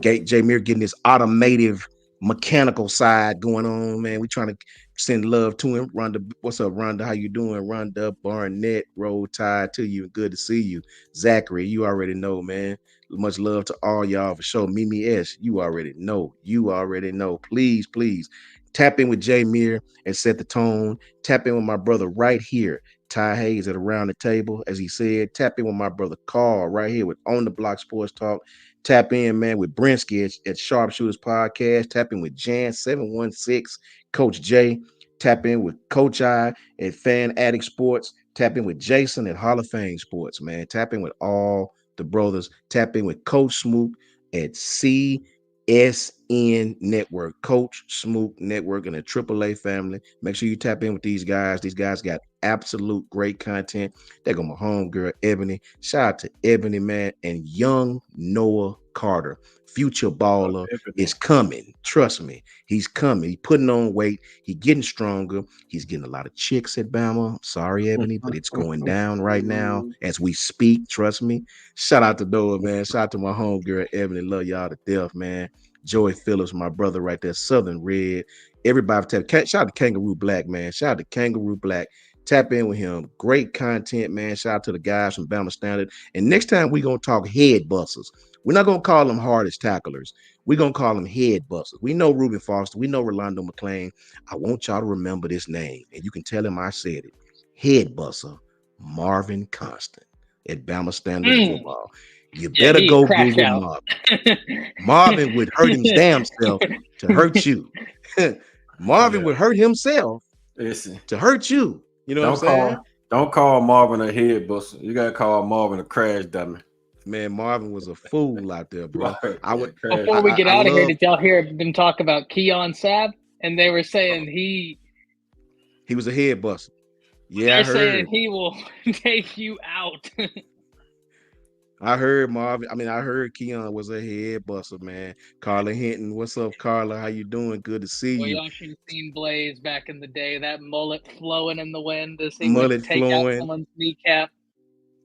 Jay Meir getting this automative mechanical side going on, man. We trying to send love to him. Rhonda, what's up, Rhonda? How you doing? Rhonda Barnett, roll tide to you. Good to see you. Zachary, you already know, man. Much love to all y'all for sure. Mimi S, you already know. You already know. Please, please tap in with Jay Meir and set the tone. Tap in with my brother right here. Ty Hayes at Around the Table, as he said. Tap in with my brother Carl right here with On the Block Sports Talk. Tap in, man, with Brinsky at Sharpshooters Podcast. Tap in with Jan716, Coach J. Tap in with Coach I at Fan Addict Sports. Tap in with Jason at Hall of Fame Sports, man. Tap in with all the brothers. Tap in with Coach Smook at CSN Network, Coach Smook Network, and the AAA family. Make sure you tap in with these guys. These guys got absolute great content. They got my homegirl Ebony. Shout out to Ebony, man, and young Noah Carter. Future baller is coming. Trust me, he's coming. He's putting on weight. He's getting stronger. He's getting a lot of chicks at Bama. Sorry, Ebony, but it's going down right now as we speak. Trust me. Shout out to Noah, man. Shout out to my homegirl Ebony. Love y'all to death, man. Joey Phillips, my brother right there. Southern Red. Everybody shout out to Kangaroo Black, man. Shout out to Kangaroo Black. Tap in with him. Great content, man. Shout out to the guys from Bama Standard. And next time we're going to talk head busters. We're not going to call them hardest tacklers. We're going to call them head busters. We know Reuben Foster. We know Rolando McClain. I want y'all to remember this name. And you can tell him I said it. Head buster, Marvin Constant at Bama Standard Football. You Yeah, better he go crashed Google out. Marvin. Marvin would hurt his damn self to hurt you. Marvin Yeah. would hurt himself Listen, to hurt you. You know what I'm don't saying? call Marvin a head buster. You gotta call Marvin a crash dummy. Man, Marvin was a fool out there, bro. Right, I yeah, would, crash. Before we get I out of here, love. did y'all hear them talk about Keon Sabb? And they were saying He was a head buster. Yeah, I they're saying heard. he will take you out. I heard Marvin. I mean, I heard Keon was a head buster, man. Carla Hinton, what's up, Carla? How you doing? Good to see Well, you. y'all should have seen Blaze back in the day. That mullet flowing in the wind as he would Mullet take out flowing. someone's kneecap.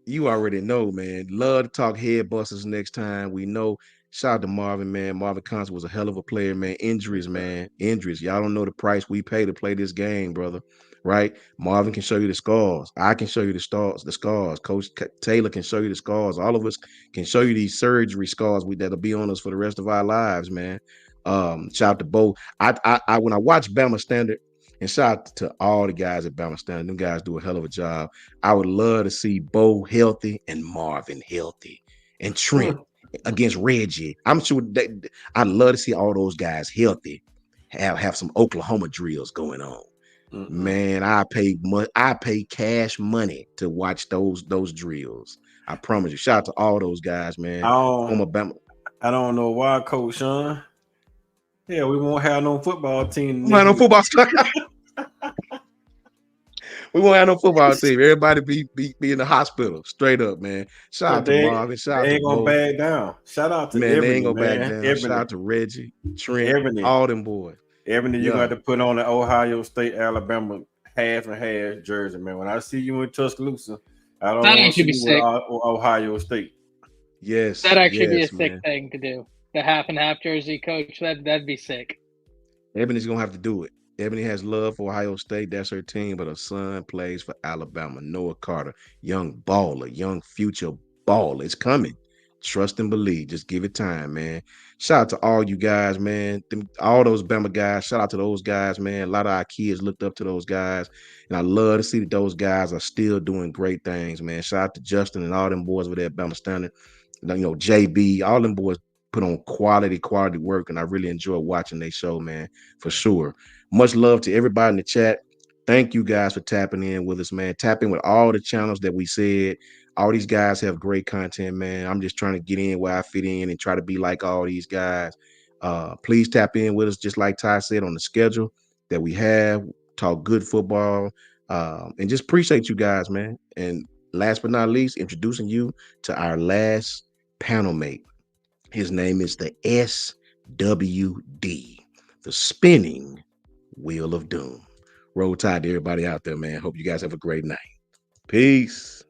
You already know, man. Love to talk head busters next time. We know. Shout out to Marvin, man. Marvin Constant was a hell of a player, man. Injuries, man. Injuries. Y'all don't know the price we pay to play this game, brother. Right? Marvin can show you the scars. I can show you the stars, the scars. Coach Taylor can show you the scars. All of us can show you these surgery scars that'll be on us for the rest of our lives, man. Shout out to Bo. I when I watch Bama Standard, and shout out to all the guys at Bama Standard. Them guys do a hell of a job. I would love to see Bo healthy and Marvin healthy and Trent against Reggie. I'm sure that I'd love to see all those guys healthy. Have some Oklahoma drills going on. Man, I pay cash money to watch those drills. I promise you. Shout out to all those guys, man. I don't, Former Bama. I don't know why, Coach Sean. Yeah, we won't have no football team We next won't have no week. football. We won't have no football team. Everybody be in the hospital. Straight up, man. Shout Cause out to Marvin. Shout they out to ain't gonna Bo. back down. Shout out to Man, they ain't Ebony, gonna back man. down. Shout Ebony, out to Reggie, Trent, Ebony, all them boys. Ebony. You Yeah. got to put on the Ohio State, Alabama half and half jersey, man. When I see you in Tuscaloosa, I don't That'd want to actually see be you with sick. Ohio State. Yes. That'd actually be a Yes, sick man. thing to do. The half and half jersey, coach. That'd be sick. Ebony's gonna have to do it. Ebony has love for Ohio State. That's her team, but her son plays for Alabama. Noah Carter, young baller, young future baller. It's coming. Trust and believe. Just give it time, man. Shout out to all you guys, man. All those Bama guys. Shout out to those guys, man. A lot of our kids looked up to those guys, and I love to see that those guys are still doing great things, man. Shout out to Justin and all them boys over there at Bama Standard. JB, all them boys put on quality work, and I really enjoy watching their show, man, for sure. Much love to everybody in the chat. Thank you guys for tapping in with us, man. Tap in with all the channels that we said. All these guys have great content, man. I'm just trying to get in where I fit in and try to be like all these guys. Please tap in with us, just like Ty said, on the schedule that we have. Talk good football, and just appreciate you guys, man. And last but not least, introducing you to our last panel mate. His name is the SWD, the Spinning Wheel of Doom. Roll Tide to everybody out there, man. Hope you guys have a great night. Peace.